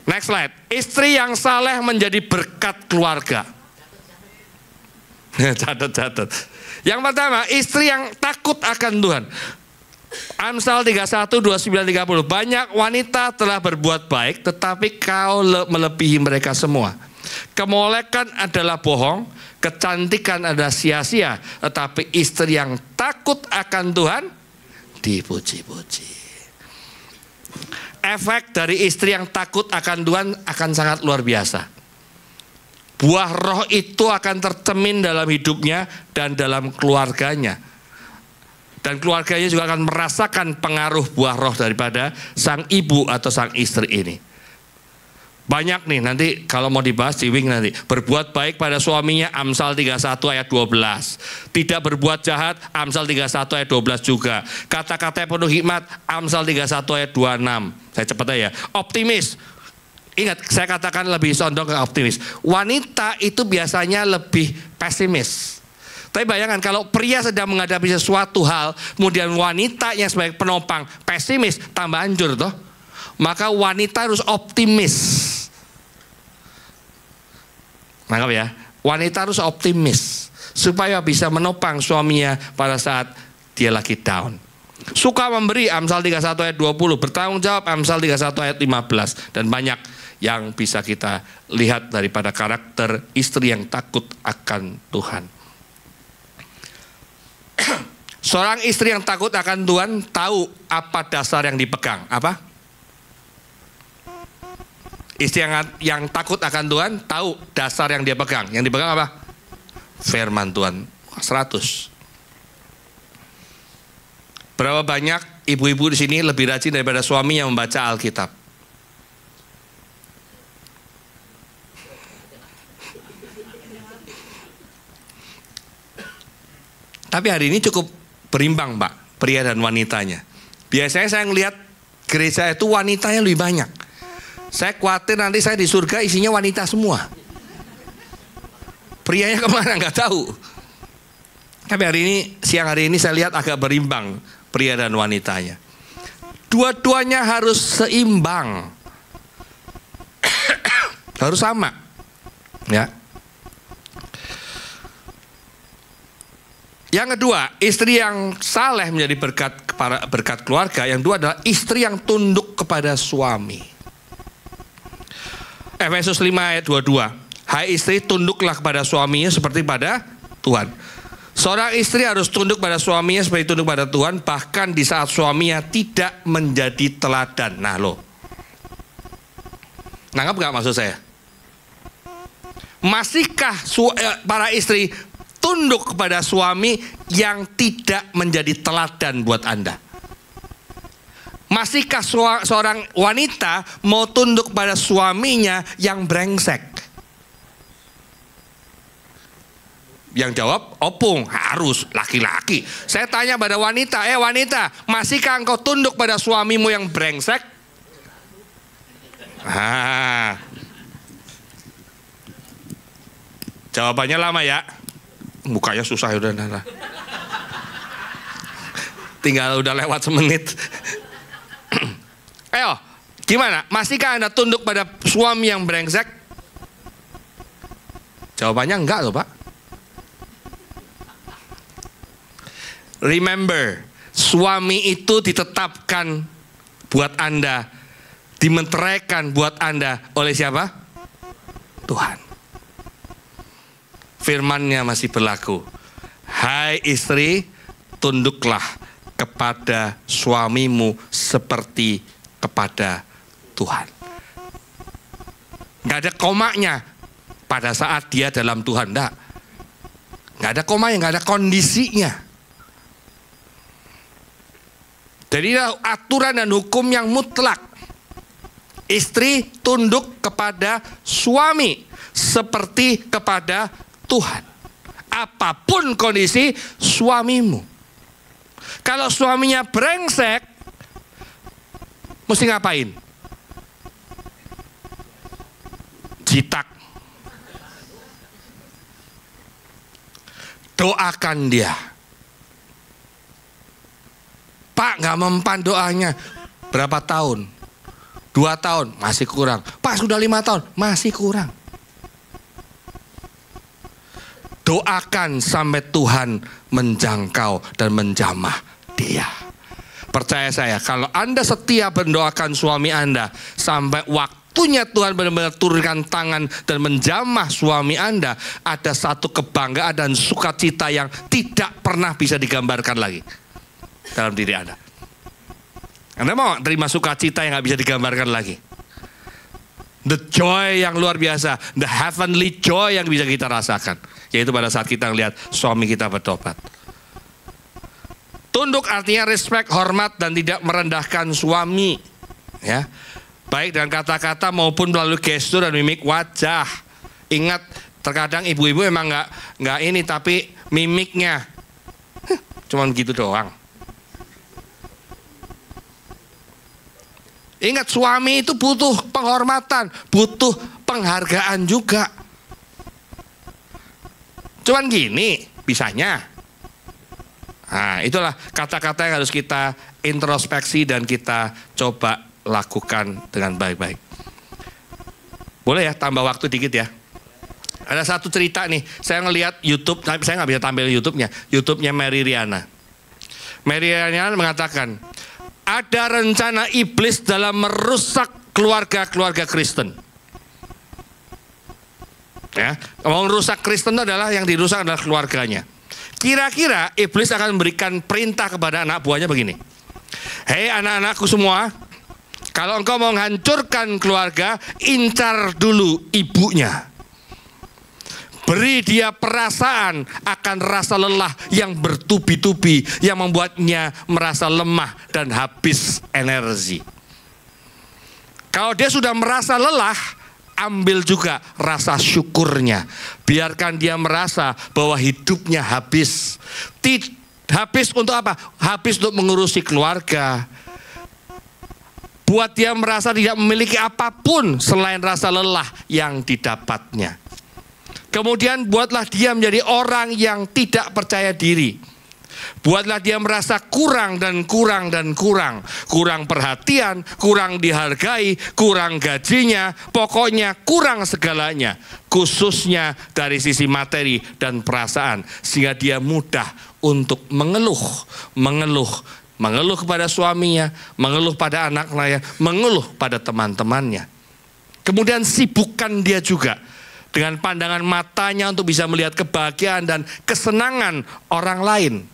Next slide. Istri yang saleh menjadi berkat keluarga. Catat. Yang pertama, istri yang takut akan Tuhan. Amsal 31, 29, 30. Banyak wanita telah berbuat baik, tetapi kau melebihi mereka semua. Kemolekan adalah bohong, kecantikan adalah sia-sia, tetapi istri yang takut akan Tuhan dipuji-puji. Efek dari istri yang takut akan Tuhan akan sangat luar biasa. buah roh itu akan tercermin dalam hidupnya dan dalam keluarganya. Dan keluarganya juga akan merasakan pengaruh buah roh daripada sang ibu atau sang istri ini. Banyak nih nanti kalau mau dibahas di wing nanti. Berbuat baik pada suaminya, Amsal 31 ayat 12. Tidak berbuat jahat, Amsal 31 ayat 12 juga. Kata-kata penuh hikmat, Amsal 31 ayat 26. Saya cepat aja ya. Optimis. Ingat, saya katakan lebih condong ke optimis. Wanita itu biasanya lebih pesimis. Tapi bayangkan kalau pria sedang menghadapi sesuatu hal, kemudian wanitanya sebagai penopang pesimis, tambah hancur toh. Maka wanita harus optimis. Nangkap ya, wanita harus optimis supaya bisa menopang suaminya pada saat dia lagi down. Suka memberi, Amsal 31 ayat 20, bertanggung jawab, Amsal 31 ayat 15, dan banyak yang bisa kita lihat daripada karakter istri yang takut akan Tuhan. Seorang istri yang takut akan Tuhan tahu apa dasar yang dipegang. Apa? Istri yang takut akan Tuhan tahu dasar yang dia pegang. Yang dipegang apa? Firman Tuhan. 100. Berapa banyak ibu-ibu di sini lebih rajin daripada suaminya membaca Alkitab? Tapi hari ini cukup berimbang, Pak, pria dan wanitanya. Biasanya saya ngelihat gereja itu wanitanya lebih banyak. Saya khawatir nanti saya di surga isinya wanita semua. Prianya kemana nggak tahu. Tapi siang hari ini saya lihat agak berimbang pria dan wanitanya. Dua-duanya harus seimbang. Harus sama. Ya. Yang kedua, istri yang saleh menjadi berkat keluarga. Yang kedua adalah istri yang tunduk kepada suami. Efesus 5 ayat 22. Hai istri, tunduklah kepada suaminya seperti pada Tuhan. Seorang istri harus tunduk pada suaminya seperti tunduk pada Tuhan, bahkan di saat suaminya tidak menjadi teladan. Nah loh, nangkap gak maksud saya? Masihkah para istri tunduk kepada suami yang tidak menjadi teladan buat Anda? Masihkah seorang wanita mau tunduk pada suaminya yang brengsek? Yang jawab, opung, harus laki-laki. Saya tanya pada wanita, wanita, masihkah engkau tunduk pada suamimu yang brengsek? Jawabannya lama ya. Mukanya susah udah. Tinggal udah lewat semenit. Ayo, gimana? Masihkah Anda tunduk pada suami yang brengsek? Jawabannya enggak loh, Pak. Remember, suami itu ditetapkan buat Anda, dimenteraikan buat Anda oleh siapa? Tuhan. Firman-Nya masih berlaku. Hai istri, tunduklah kepada suamimu seperti kepada Tuhan. Nggak ada komanya pada saat dia dalam Tuhan, nggak ada komanya, nggak ada kondisinya. Jadi aturan dan hukum yang mutlak. Istri tunduk kepada suami seperti kepada Tuhan. Apapun kondisi suamimu. Kalau suaminya brengsek, mesti ngapain? Jitak. Doakan dia. Pak, gak mempan doanya. Berapa tahun? 2 tahun, masih kurang. Pak, sudah 5 tahun, masih kurang. Doakan sampai Tuhan menjangkau dan menjamah dia. Percaya saya, kalau Anda setia mendoakan suami Anda sampai waktunya Tuhan benar-benar turunkan tangan dan menjamah suami Anda, ada satu kebanggaan dan sukacita yang tidak pernah bisa digambarkan lagi dalam diri Anda. Anda mau terima sukacita yang gak bisa digambarkan lagi? The joy yang luar biasa, the heavenly joy yang bisa kita rasakan, yaitu pada saat kita melihat suami kita bertobat. Tunduk artinya respect, hormat, dan tidak merendahkan suami, ya, baik dengan kata-kata maupun melalui gestur dan mimik wajah. Ingat, terkadang ibu-ibu emang nggak ini, tapi mimiknya cuman gitu doang. Ingat, suami itu butuh penghormatan, butuh penghargaan juga. Cuman gini bisanya. Nah, itulah kata-kata yang harus kita introspeksi dan kita coba lakukan dengan baik-baik. Boleh ya tambah waktu dikit ya. Ada satu cerita nih, saya ngelihat YouTube, tapi saya nggak bisa tampil YouTube-nya Mary Riana. Mary Riana mengatakan, ada rencana iblis dalam merusak keluarga-keluarga Kristen. Ya, mau merusak Kristen itu adalah yang dirusak adalah keluarganya. Kira-kira iblis akan memberikan perintah kepada anak buahnya begini. Hei anak-anakku semua, kalau engkau mau menghancurkan keluarga, incar dulu ibunya. Beri dia perasaan akan rasa lelah yang bertubi-tubi, yang membuatnya merasa lemah dan habis energi. Kalau dia sudah merasa lelah, ambil juga rasa syukurnya. Biarkan dia merasa bahwa hidupnya habis. Habis untuk apa? Habis untuk mengurusi keluarga. Buat dia merasa tidak memiliki apapun selain rasa lelah yang didapatnya. Kemudian buatlah dia menjadi orang yang tidak percaya diri. Buatlah dia merasa kurang dan kurang dan kurang. Kurang perhatian, kurang dihargai, kurang gajinya, pokoknya kurang segalanya. Khususnya dari sisi materi dan perasaan. Sehingga dia mudah untuk mengeluh kepada suaminya, mengeluh pada anak-anaknya, mengeluh pada teman-temannya. Kemudian sibukkan dia juga dengan pandangan matanya untuk bisa melihat kebahagiaan dan kesenangan orang lain.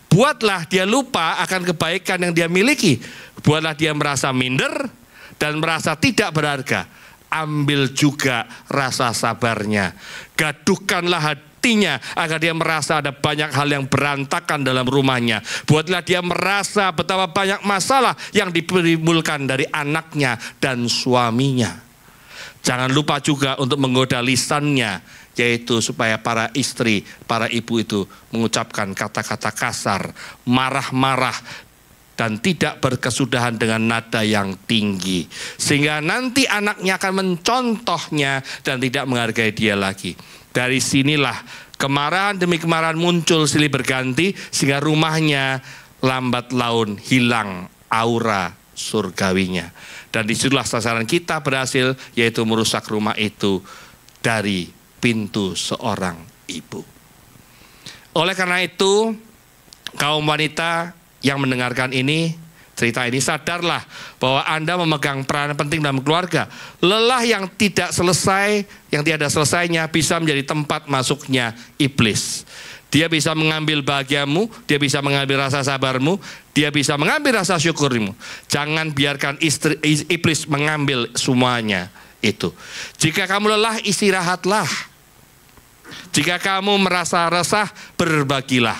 Buatlah dia lupa akan kebaikan yang dia miliki. Buatlah dia merasa minder dan merasa tidak berharga. Ambil juga rasa sabarnya. Gaduhkanlah hatinya agar dia merasa ada banyak hal yang berantakan dalam rumahnya. Buatlah dia merasa betapa banyak masalah yang ditimbulkan dari anaknya dan suaminya. Jangan lupa juga untuk menggoda lisannya, yaitu supaya para istri, para ibu itu mengucapkan kata-kata kasar, marah-marah, dan tidak berkesudahan dengan nada yang tinggi. Sehingga nanti anaknya akan mencontohnya dan tidak menghargai dia lagi. Dari sinilah kemarahan demi kemarahan muncul silih berganti, sehingga rumahnya lambat laun hilang aura surgawinya. Dan disitulah sasaran kita berhasil, yaitu merusak rumah itu dari pintu seorang ibu. Oleh karena itu, kaum wanita yang mendengarkan ini, cerita ini, sadarlah bahwa Anda memegang peran penting dalam keluarga. Lelah yang tidak selesai, yang tiada selesainya bisa menjadi tempat masuknya iblis. Dia bisa mengambil bahagiamu, dia bisa mengambil rasa sabarmu, dia bisa mengambil rasa syukurmu. Jangan biarkan iblis mengambil semuanya itu. Jika kamu lelah, istirahatlah. Jika kamu merasa resah, berbagilah.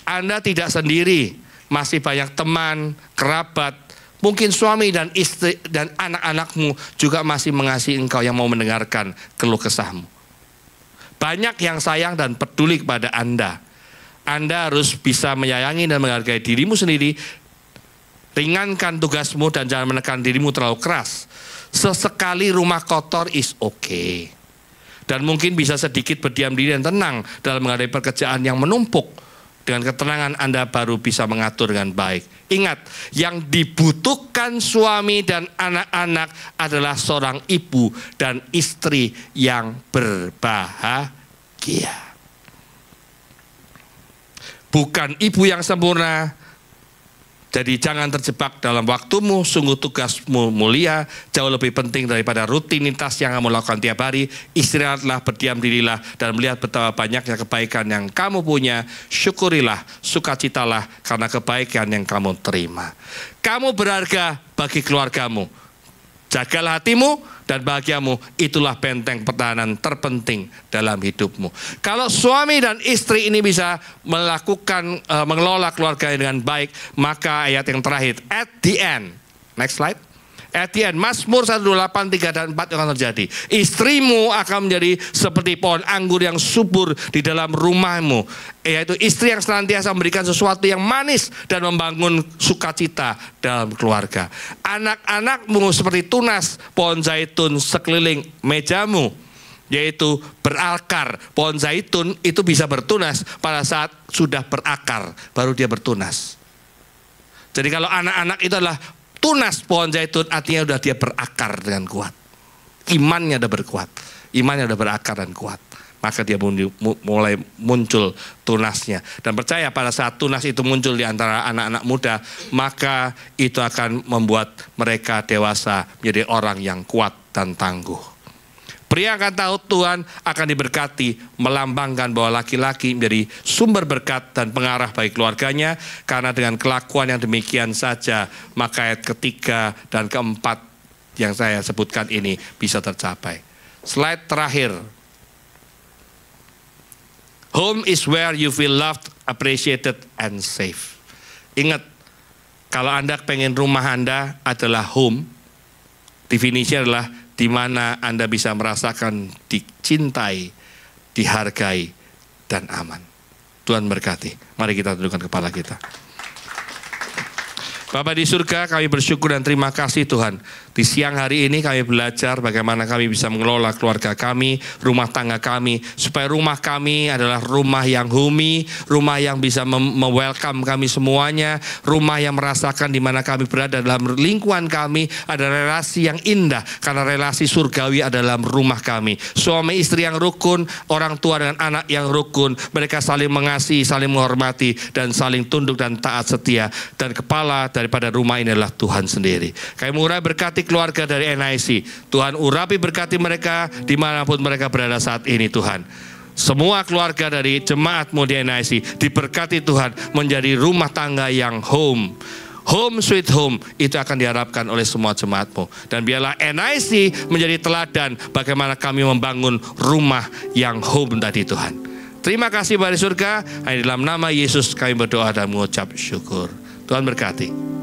Anda tidak sendiri, masih banyak teman, kerabat, mungkin suami dan istri dan anak-anakmu juga masih mengasihi engkau yang mau mendengarkan keluh kesahmu. Banyak yang sayang dan peduli kepada Anda. Anda harus bisa menyayangi dan menghargai dirimu sendiri. Ringankan tugasmu dan jangan menekan dirimu terlalu keras. Sesekali rumah kotor is okay. Dan mungkin bisa sedikit berdiam diri dan tenang dalam menghadapi pekerjaan yang menumpuk. Dengan ketenangan Anda baru bisa mengatur dengan baik. Ingat, yang dibutuhkan suami dan anak-anak adalah seorang ibu dan istri yang berbahagia. Bukan ibu yang sempurna. Jadi jangan terjebak dalam waktumu, sungguh tugasmu mulia, jauh lebih penting daripada rutinitas yang kamu lakukan tiap hari. Istirahatlah, berdiam dirilah, dan melihat betapa banyaknya kebaikan yang kamu punya. Syukurilah, sukacitalah karena kebaikan yang kamu terima. Kamu berharga bagi keluargamu. Jagalah hatimu dan bahagiamu, itulah benteng pertahanan terpenting dalam hidupmu. Kalau suami dan istri ini bisa mengelola keluarganya dengan baik, maka ayat yang terakhir, at the end, next slide. At the end, Mazmur 128, 3 dan 4 yang akan terjadi. Istrimu akan menjadi seperti pohon anggur yang subur di dalam rumahmu. Yaitu istri yang senantiasa memberikan sesuatu yang manis dan membangun sukacita dalam keluarga. Anak-anakmu seperti tunas pohon zaitun sekeliling mejamu. Yaitu berakar. Pohon zaitun itu bisa bertunas pada saat sudah berakar, baru dia bertunas. Jadi kalau anak-anak itu adalah tunas pohon zaitun, artinya sudah dia berakar dengan kuat. Imannya sudah berkuat. Imannya sudah berakar dan kuat. Maka dia mulai muncul tunasnya. Dan percaya pada saat tunas itu muncul di antara anak-anak muda, maka itu akan membuat mereka dewasa menjadi orang yang kuat dan tangguh. Pria akan tahu Tuhan akan diberkati, melambangkan bahwa laki-laki menjadi sumber berkat dan pengarah bagi keluarganya, karena dengan kelakuan yang demikian saja, maka ayat ketiga dan keempat yang saya sebutkan ini bisa tercapai. Slide terakhir. Home is where you feel loved, appreciated, and safe. Ingat, kalau Anda pengen rumah Anda adalah home, definisinya adalah di mana Anda bisa merasakan dicintai, dihargai, dan aman. Tuhan berkati. Mari kita tundukkan kepala kita. Bapa di surga, kami bersyukur dan terima kasih Tuhan. Di siang hari ini kami belajar bagaimana kami bisa mengelola keluarga kami, rumah tangga kami, supaya rumah kami adalah rumah yang homey, rumah yang bisa welcome kami semuanya, rumah yang merasakan di mana kami berada dalam lingkungan kami, ada relasi yang indah, karena relasi surgawi adalah rumah kami. Suami istri yang rukun, orang tua dengan anak yang rukun, mereka saling mengasihi, saling menghormati, dan saling tunduk dan taat setia. Dan kepala daripada rumah ini adalah Tuhan sendiri. Kami mulai berkati keluarga dari NIC. Tuhan urapi berkati mereka dimanapun mereka berada saat ini Tuhan. Semua keluarga dari jemaat-Mu di NIC diberkati Tuhan menjadi rumah tangga yang home. Home sweet home itu akan diharapkan oleh semua jemaat-Mu. Dan biarlah NIC menjadi teladan bagaimana kami membangun rumah yang home tadi Tuhan. Terima kasih Bapa di surga. Hanya dalam nama Yesus kami berdoa dan mengucap syukur. Tuhan berkati.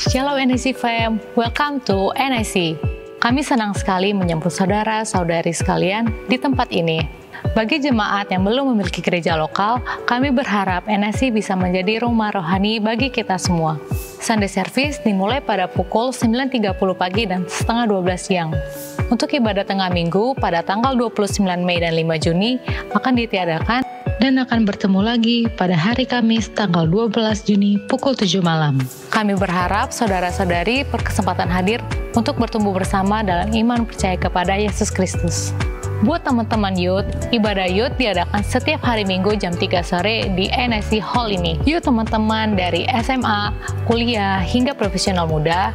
Shalom NIC fam, welcome to NIC. Kami senang sekali menyambut saudara-saudari sekalian di tempat ini. Bagi jemaat yang belum memiliki gereja lokal, kami berharap NIC bisa menjadi rumah rohani bagi kita semua. Sunday service dimulai pada pukul 9.30 pagi dan setengah 12 siang. Untuk ibadah tengah minggu pada tanggal 29 Mei dan 5 Juni akan ditiadakan dan akan bertemu lagi pada hari Kamis tanggal 12 Juni pukul 7 malam. Kami berharap saudara-saudari berkesempatan hadir untuk bertumbuh bersama dalam iman percaya kepada Yesus Kristus. Buat teman-teman youth, ibadah youth diadakan setiap hari Minggu jam 3 sore di NIC Hall ini. Yuk teman-teman dari SMA, kuliah, hingga profesional muda,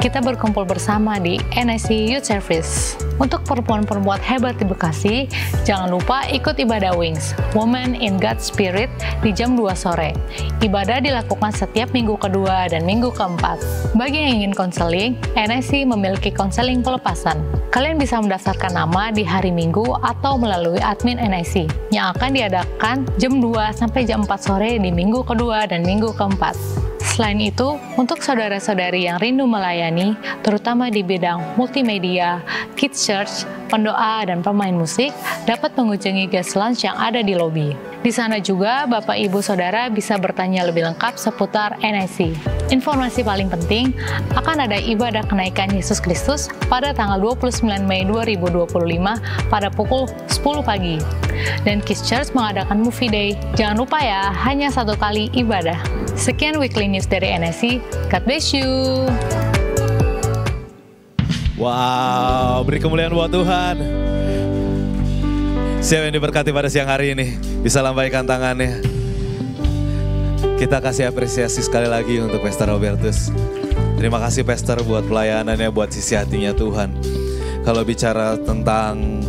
kita berkumpul bersama di NIC Youth Service. Untuk perempuan-perempuan hebat di Bekasi, jangan lupa ikut ibadah Wings, Women in God's Spirit, di jam 2 sore. Ibadah dilakukan setiap minggu kedua dan minggu keempat. Bagi yang ingin konseling, NIC memiliki konseling pelepasan. Kalian bisa mendaftarkan nama di hari Minggu atau melalui admin NIC yang akan diadakan jam 2 sampai jam 4 sore di minggu kedua dan minggu keempat. Selain itu, untuk saudara-saudari yang rindu melayani, terutama di bidang multimedia, kids church, pendoa, dan pemain musik, dapat mengunjungi guest lounge yang ada di lobi. Di sana juga, Bapak Ibu Saudara bisa bertanya lebih lengkap seputar NIC. Informasi paling penting, akan ada ibadah kenaikan Yesus Kristus pada tanggal 29 Mei 2025 pada pukul 10 pagi. Dan Kids Church mengadakan movie day. Jangan lupa ya, hanya satu kali ibadah. Sekian weekly news dari NIC. God bless you. Wow, beri kemuliaan buat Tuhan. Siapa yang diberkati pada siang hari ini? Bisa lambaikan tangannya. Kita kasih apresiasi sekali lagi untuk Pastor Robertus. Terima kasih Pastor buat pelayanannya, buat sisi hatinya Tuhan. Kalau bicara tentang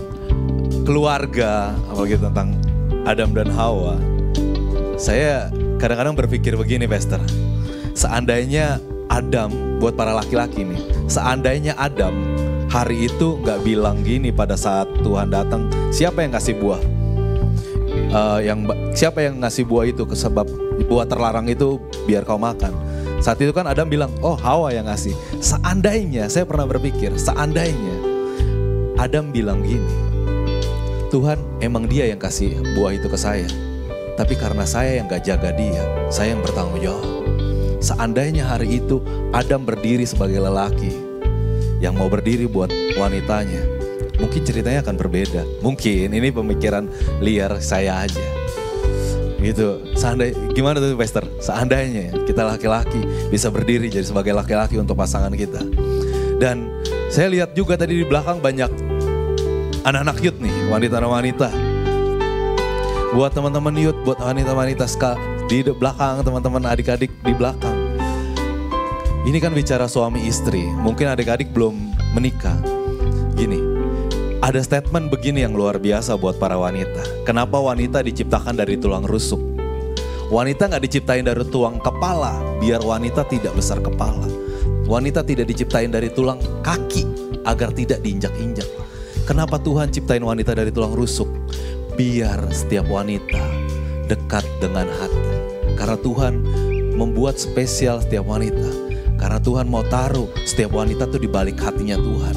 keluarga, apalagi tentang Adam dan Hawa, Saya kadang-kadang berpikir begini, Pastor. Seandainya Adam, buat para laki-laki nih, seandainya Adam hari itu gak bilang gini pada saat Tuhan datang, siapa yang ngasih buah? Siapa yang ngasih buah itu? Sebab buah terlarang itu biar kau makan. Saat itu kan Adam bilang, oh Hawa yang ngasih. Seandainya, saya pernah berpikir, seandainya Adam bilang gini, Tuhan emang dia yang kasih buah itu ke saya. Tapi karena saya yang gak jaga dia, saya yang bertanggung jawab. Seandainya hari itu Adam berdiri sebagai lelaki yang mau berdiri buat wanitanya, mungkin ceritanya akan berbeda. Mungkin ini pemikiran liar saya aja. Gitu. Gimana tuh Pastor? Seandainya kita laki-laki bisa berdiri jadi sebagai laki-laki untuk pasangan kita. Dan saya lihat juga tadi di belakang banyak anak-anak youth nih, wanita-wanita. Buat teman-teman youth, buat wanita-wanita di belakang, teman-teman adik-adik di belakang. Ini kan bicara suami istri, mungkin adik-adik belum menikah. Gini, ada statement begini yang luar biasa buat para wanita. Kenapa wanita diciptakan dari tulang rusuk? Wanita gak diciptain dari tulang kepala, biar wanita tidak besar kepala. Wanita tidak diciptain dari tulang kaki, agar tidak diinjak-injak. Kenapa Tuhan ciptain wanita dari tulang rusuk? Biar setiap wanita dekat dengan hati. Karena Tuhan membuat spesial setiap wanita. Karena Tuhan mau taruh setiap wanita tuh di balik hatinya Tuhan.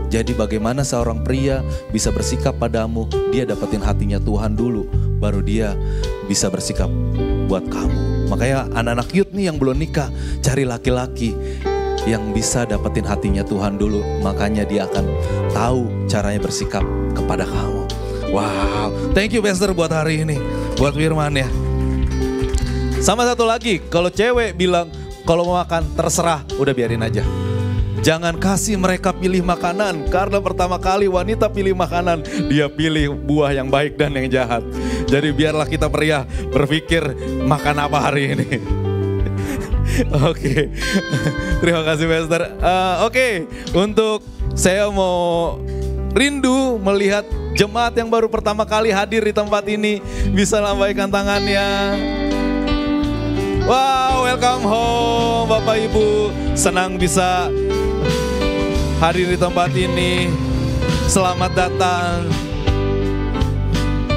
Jadi bagaimana seorang pria bisa bersikap padamu, dia dapetin hatinya Tuhan dulu, baru dia bisa bersikap buat kamu. Makanya anak-anak youth nih yang belum nikah, cari laki-laki yang bisa dapetin hatinya Tuhan dulu. Makanya dia akan tahu caranya bersikap kepada kamu. Wow, thank you Pastor buat hari ini, buat firman ya. Sama satu lagi, kalau cewek bilang kalau mau makan terserah, udah biarin aja. Jangan kasih mereka pilih makanan, karena pertama kali wanita pilih makanan, dia pilih buah yang baik dan yang jahat. Jadi biarlah kita pria berpikir makan apa hari ini. Oke, terima kasih Pastor. Oke, untuk saya mau rindu melihat jemaat yang baru pertama kali hadir di tempat ini bisa lambaikan tangannya. Wow, welcome home Bapak Ibu. Senang bisa hadir di tempat ini. Selamat datang.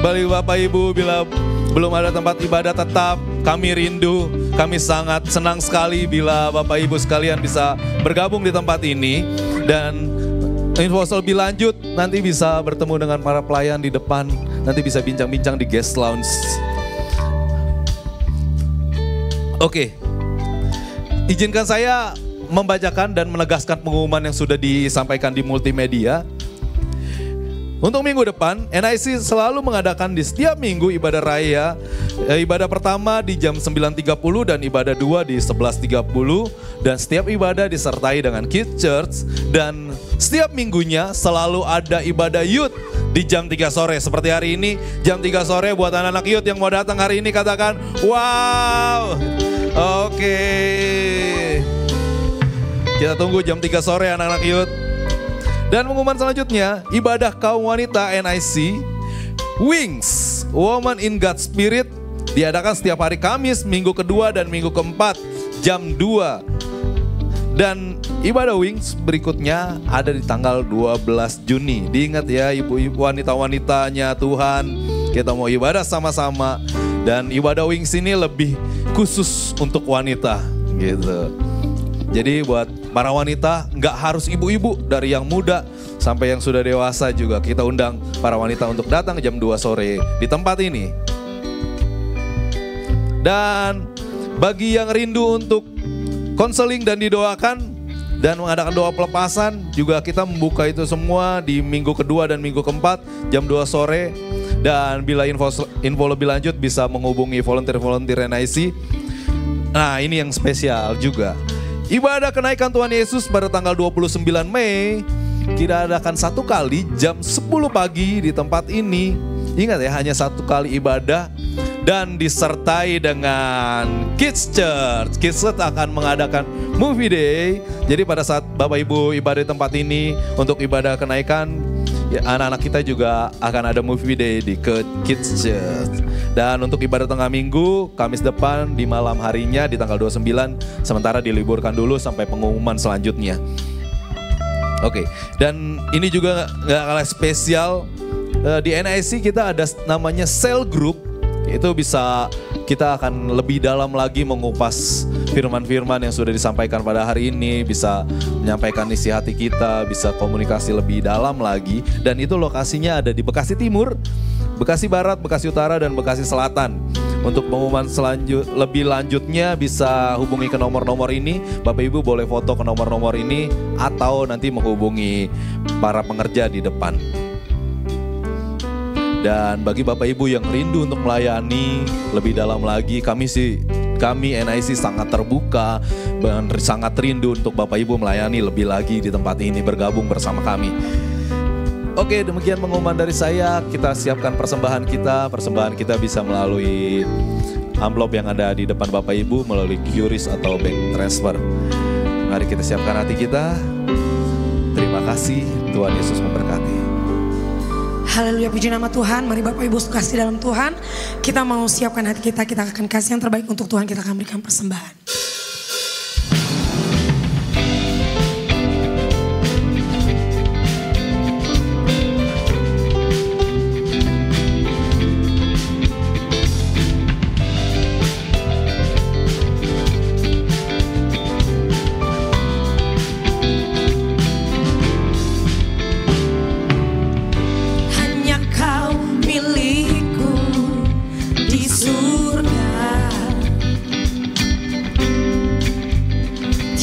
Bagi Bapak Ibu, bila belum ada tempat ibadah tetap, kami rindu. Kami sangat senang sekali bila Bapak Ibu sekalian bisa bergabung di tempat ini. Dan info lebih lanjut nanti bisa bertemu dengan para pelayan di depan. Nanti bisa bincang-bincang di guest lounge. Oke, izinkan saya membacakan dan menegaskan pengumuman yang sudah disampaikan di multimedia. Untuk minggu depan, NIC selalu mengadakan di setiap minggu ibadah raya. Ibadah pertama di jam 9.30 dan ibadah 2 di 11.30. Dan setiap ibadah disertai dengan Kids Church. Dan setiap minggunya selalu ada ibadah youth di jam 3 sore. Seperti hari ini jam 3 sore buat anak-anak youth yang mau datang hari ini katakan wow. Oke. Kita tunggu jam 3 sore anak-anak youth. Dan pengumuman selanjutnya, ibadah kaum wanita NIC Wings, Woman in God's Spirit, diadakan setiap hari Kamis, minggu kedua dan minggu keempat jam 2. Dan ibadah Wings berikutnya ada di tanggal 12 Juni. Diingat ya ibu-ibu wanita-wanitanya Tuhan, kita mau ibadah sama-sama. Dan ibadah Wings ini lebih khusus untuk wanita gitu. Jadi buat para wanita, nggak harus ibu-ibu, dari yang muda sampai yang sudah dewasa juga kita undang para wanita untuk datang jam 2 sore di tempat ini. Dan bagi yang rindu untuk konseling dan didoakan dan mengadakan doa pelepasan, juga kita membuka itu semua di minggu kedua dan minggu keempat jam 2 sore. Dan bila info lebih lanjut bisa menghubungi volunteer-volunteer NIC. Nah ini yang spesial juga. Ibadah kenaikan Tuhan Yesus pada tanggal 29 Mei kita adakan satu kali jam 10 pagi di tempat ini. Ingat ya, hanya satu kali ibadah dan disertai dengan Kids Church. Kids Church akan mengadakan movie day. Jadi pada saat Bapak Ibu ibadah di tempat ini untuk ibadah kenaikan, ya, anak-anak kita juga akan ada movie day di Kids Church. Dan untuk ibadah tengah minggu, Kamis depan di malam harinya di tanggal 29, sementara diliburkan dulu sampai pengumuman selanjutnya. Oke, dan ini juga gak kalah spesial, di NIC kita ada namanya cell group. Itu bisa kita akan lebih dalam lagi mengupas firman-firman yang sudah disampaikan pada hari ini, bisa menyampaikan isi hati kita, bisa komunikasi lebih dalam lagi. Dan itu lokasinya ada di Bekasi Timur, Bekasi Barat, Bekasi Utara, dan Bekasi Selatan. Untuk pengumuman lebih lanjutnya bisa hubungi ke nomor-nomor ini. Bapak Ibu boleh foto ke nomor-nomor ini atau nanti menghubungi para pengerja di depan. Dan bagi Bapak Ibu yang rindu untuk melayani lebih dalam lagi, kami NIC sangat terbuka dan sangat rindu untuk Bapak Ibu melayani lebih lagi di tempat ini, bergabung bersama kami. Oke, demikian pengumuman dari saya. Kita siapkan persembahan kita. Persembahan kita bisa melalui amplop yang ada di depan Bapak Ibu, melalui QRIS atau bank transfer. Mari kita siapkan hati kita. Terima kasih, Tuhan Yesus memberkati. Haleluya, puji nama Tuhan. Mari Bapak Ibu kasih dalam Tuhan. Kita mau siapkan hati kita akan kasih yang terbaik untuk Tuhan. Kita akan berikan persembahan.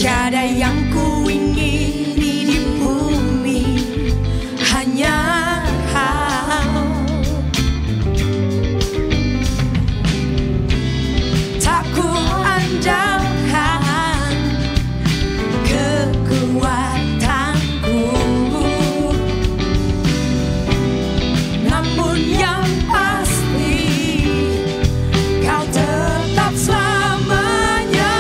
Tiada yang ku ingini di bumi, hanya Kau. Tak ku andalkan kekuatanku, namun yang pasti Kau tetap selamanya.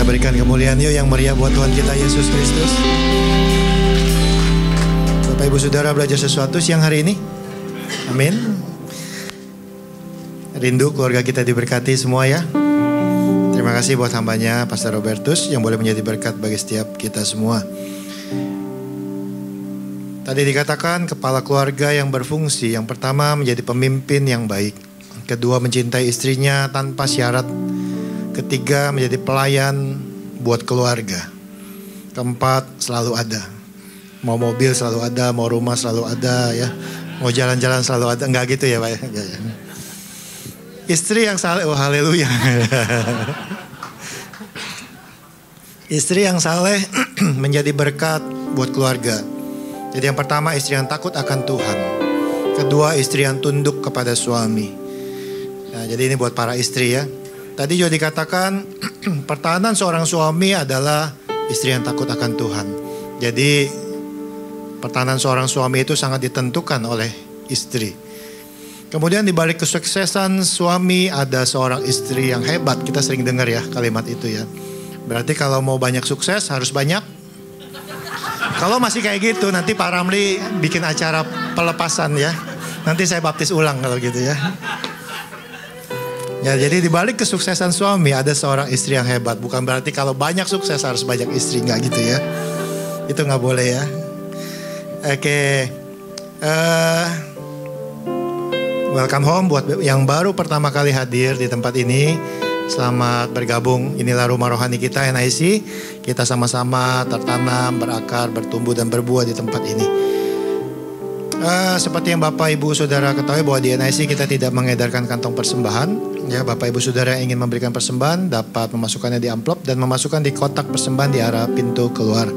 Berikan kemuliaan yuk yang meriah buat Tuhan kita Yesus Kristus. Bapak Ibu Saudara belajar sesuatu siang hari ini? Amin. Rindu keluarga kita diberkati semua ya. Terima kasih buat hambanya Pastor Robertus yang boleh menjadi berkat bagi setiap kita semua. Tadi dikatakan kepala keluarga yang berfungsi. Yang pertama menjadi pemimpin yang baik. Kedua mencintai istrinya tanpa syarat. Ketiga menjadi pelayan buat keluarga. Keempat selalu ada. Mau mobil selalu ada, mau rumah selalu ada ya. Mau jalan-jalan selalu ada. Enggak gitu ya Pak ya. Istri yang saleh, oh haleluya. Istri yang saleh menjadi berkat buat keluarga. Jadi yang pertama istri yang takut akan Tuhan. Kedua istri yang tunduk kepada suami. Nah, jadi ini buat para istri ya. Tadi juga dikatakan pertahanan seorang suami adalah istri yang takut akan Tuhan. Jadi pertahanan seorang suami itu sangat ditentukan oleh istri. Kemudian di balik kesuksesan suami ada seorang istri yang hebat. Kita sering dengar ya kalimat itu ya. Berarti kalau mau banyak sukses harus banyak. Kalau masih kayak gitu nanti Pak Ramli bikin acara pelepasan ya. Nanti saya baptis ulang kalau gitu ya. Ya, jadi di balik kesuksesan suami ada seorang istri yang hebat. Bukan berarti kalau banyak sukses harus banyak istri, nggak gitu ya. Itu nggak boleh ya. Oke. Welcome home buat yang baru pertama kali hadir di tempat ini. Selamat bergabung, inilah rumah rohani kita NIC. Kita sama-sama tertanam, berakar, bertumbuh dan berbuah di tempat ini. Seperti yang Bapak Ibu Saudara ketahui bahwa di NIC kita tidak mengedarkan kantong persembahan. Ya, Bapak Ibu Saudara yang ingin memberikan persembahan dapat memasukkannya di amplop dan memasukkan di kotak persembahan di arah pintu keluar.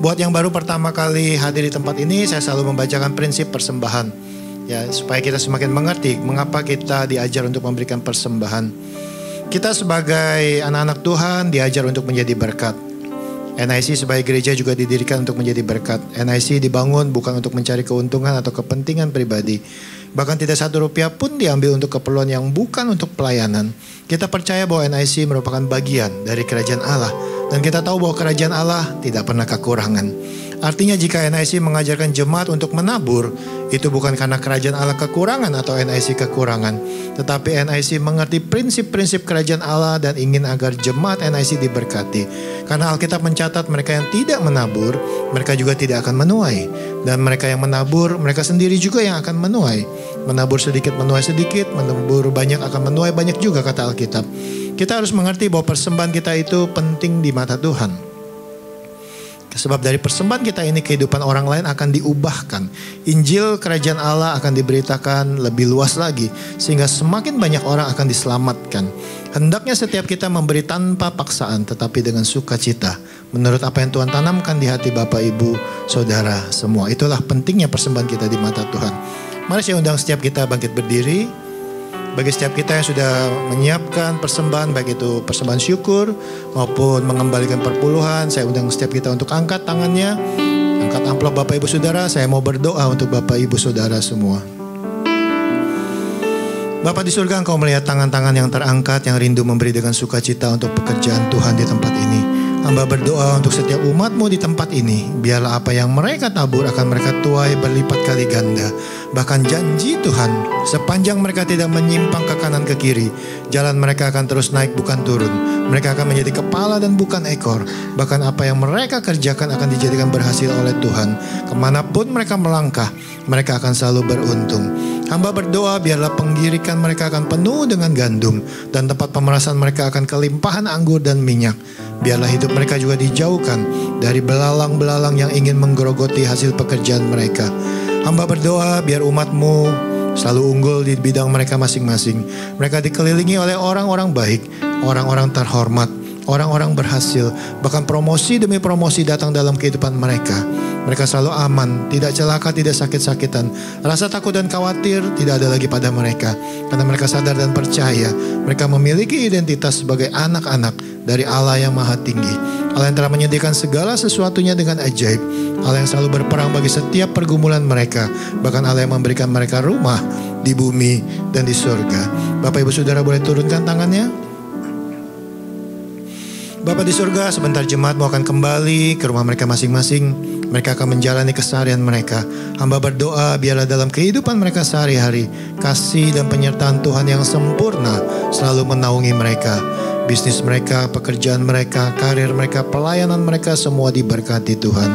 Buat yang baru pertama kali hadir di tempat ini, saya selalu membacakan prinsip persembahan. Ya, supaya kita semakin mengerti mengapa kita diajar untuk memberikan persembahan. Kita sebagai anak-anak Tuhan diajar untuk menjadi berkat. NIC sebagai gereja juga didirikan untuk menjadi berkat. NIC dibangun bukan untuk mencari keuntungan atau kepentingan pribadi. Bahkan tidak satu rupiah pun diambil untuk keperluan yang bukan untuk pelayanan. Kita percaya bahwa NIC merupakan bagian dari kerajaan Allah. Dan kita tahu bahwa kerajaan Allah tidak pernah kekurangan. Artinya jika NIC mengajarkan jemaat untuk menabur, itu bukan karena kerajaan Allah kekurangan atau NIC kekurangan. Tetapi NIC mengerti prinsip-prinsip kerajaan Allah dan ingin agar jemaat NIC diberkati. Karena Alkitab mencatat mereka yang tidak menabur, mereka juga tidak akan menuai. Dan mereka yang menabur, mereka sendiri juga yang akan menuai. Menabur sedikit, menuai sedikit, menabur banyak akan menuai banyak juga kata Alkitab. Kita harus mengerti bahwa persembahan kita itu penting di mata Tuhan. Sebab dari persembahan kita ini kehidupan orang lain akan diubahkan. Injil kerajaan Allah akan diberitakan lebih luas lagi. Sehingga semakin banyak orang akan diselamatkan. Hendaknya setiap kita memberi tanpa paksaan tetapi dengan sukacita. Menurut apa yang Tuhan tanamkan di hati Bapak, Ibu, Saudara semua. Itulah pentingnya persembahan kita di mata Tuhan. Mari saya undang setiap kita bangkit berdiri. Bagi setiap kita yang sudah menyiapkan persembahan, baik itu persembahan syukur maupun mengembalikan perpuluhan, saya undang setiap kita untuk angkat tangannya, angkat amplop Bapak Ibu Saudara. Saya mau berdoa untuk Bapak Ibu Saudara semua. Bapa di surga, Engkau melihat tangan-tangan yang terangkat yang rindu memberi dengan sukacita untuk pekerjaan Tuhan di tempat ini. Hamba berdoa untuk setiap umat-Mu di tempat ini. Biarlah apa yang mereka tabur akan mereka tuai berlipat kali ganda. Bahkan janji Tuhan, sepanjang mereka tidak menyimpang ke kanan ke kiri, jalan mereka akan terus naik bukan turun. Mereka akan menjadi kepala dan bukan ekor. Bahkan apa yang mereka kerjakan akan dijadikan berhasil oleh Tuhan. Kemanapun mereka melangkah, mereka akan selalu beruntung. Hamba berdoa biarlah penggirikan mereka akan penuh dengan gandum. Dan tempat pemerasan mereka akan kelimpahan anggur dan minyak. Biarlah hidup mereka juga dijauhkan dari belalang-belalang yang ingin menggerogoti hasil pekerjaan mereka. Hamba berdoa biar umat-Mu selalu unggul di bidang mereka masing-masing. Mereka dikelilingi oleh orang-orang baik, orang-orang terhormat, orang-orang berhasil. Bahkan promosi demi promosi datang dalam kehidupan mereka. Mereka selalu aman, tidak celaka, tidak sakit-sakitan. Rasa takut dan khawatir tidak ada lagi pada mereka. Karena mereka sadar dan percaya mereka memiliki identitas sebagai anak-anak dari Allah yang Maha Tinggi. Allah yang telah menyediakan segala sesuatunya dengan ajaib. Allah yang selalu berperang bagi setiap pergumulan mereka. Bahkan Allah yang memberikan mereka rumah di bumi dan di surga. Bapak Ibu Saudara boleh turunkan tangannya. Bapa di surga, sebentar jemaat-Mu akan kembali ke rumah mereka masing-masing. Mereka akan menjalani keseharian mereka. Hamba berdoa biarlah dalam kehidupan mereka sehari-hari, kasih dan penyertaan Tuhan yang sempurna selalu menaungi mereka. Bisnis mereka, pekerjaan mereka, karir mereka, pelayanan mereka semua diberkati Tuhan.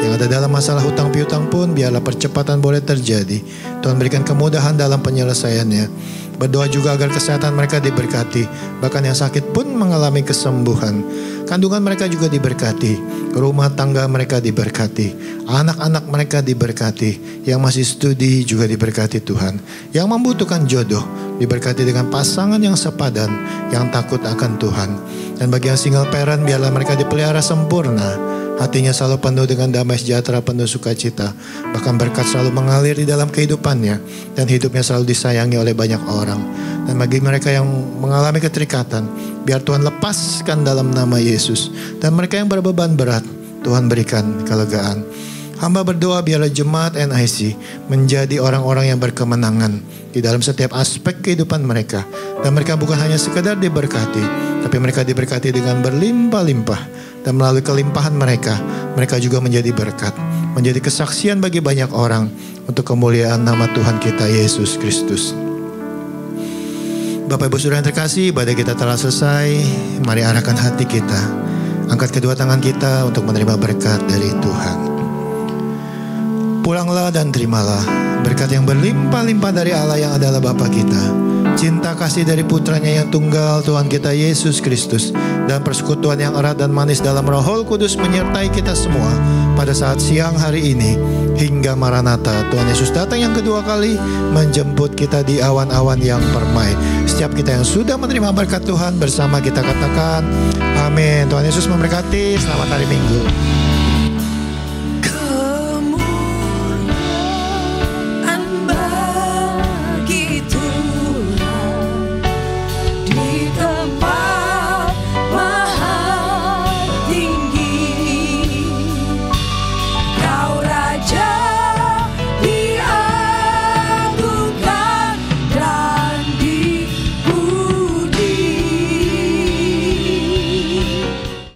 Yang ada dalam masalah hutang piutang pun biarlah percepatan boleh terjadi. Tuhan berikan kemudahan dalam penyelesaiannya. Berdoa juga agar kesehatan mereka diberkati. Bahkan yang sakit pun mengalami kesembuhan. Kandungan mereka juga diberkati. Rumah tangga mereka diberkati. Anak-anak mereka diberkati. Yang masih studi juga diberkati Tuhan. Yang membutuhkan jodoh diberkati dengan pasangan yang sepadan, yang takut akan Tuhan. Dan bagi yang single parent biarlah mereka dipelihara sempurna. Hatinya selalu penuh dengan damai sejahtera, penuh sukacita. Bahkan berkat selalu mengalir di dalam kehidupannya. Dan hidupnya selalu disayangi oleh banyak orang. Dan bagi mereka yang mengalami keterikatan, biar Tuhan lepaskan dalam nama Yesus. Dan mereka yang berbeban berat, Tuhan berikan kelegaan. Hamba berdoa biarlah jemaat NIC menjadi orang-orang yang berkemenangan di dalam setiap aspek kehidupan mereka. Dan mereka bukan hanya sekedar diberkati, tapi mereka diberkati dengan berlimpah-limpah. Dan melalui kelimpahan mereka, mereka juga menjadi berkat, menjadi kesaksian bagi banyak orang untuk kemuliaan nama Tuhan kita Yesus Kristus. Bapak Ibu Saudara yang terkasih, ibadah kita telah selesai. Mari arahkan hati kita, angkat kedua tangan kita untuk menerima berkat dari Tuhan. Pulanglah dan terimalah berkat berkat yang berlimpah-limpah dari Allah yang adalah Bapa kita, cinta kasih dari putranya yang tunggal Tuhan kita Yesus Kristus, dan persekutuan yang erat dan manis dalam Roh Kudus menyertai kita semua pada saat siang hari ini hingga Maranatha. Tuhan Yesus datang yang kedua kali menjemput kita di awan-awan yang permai. Setiap kita yang sudah menerima berkat Tuhan bersama kita katakan amin. Tuhan Yesus memberkati. Selamat hari Minggu.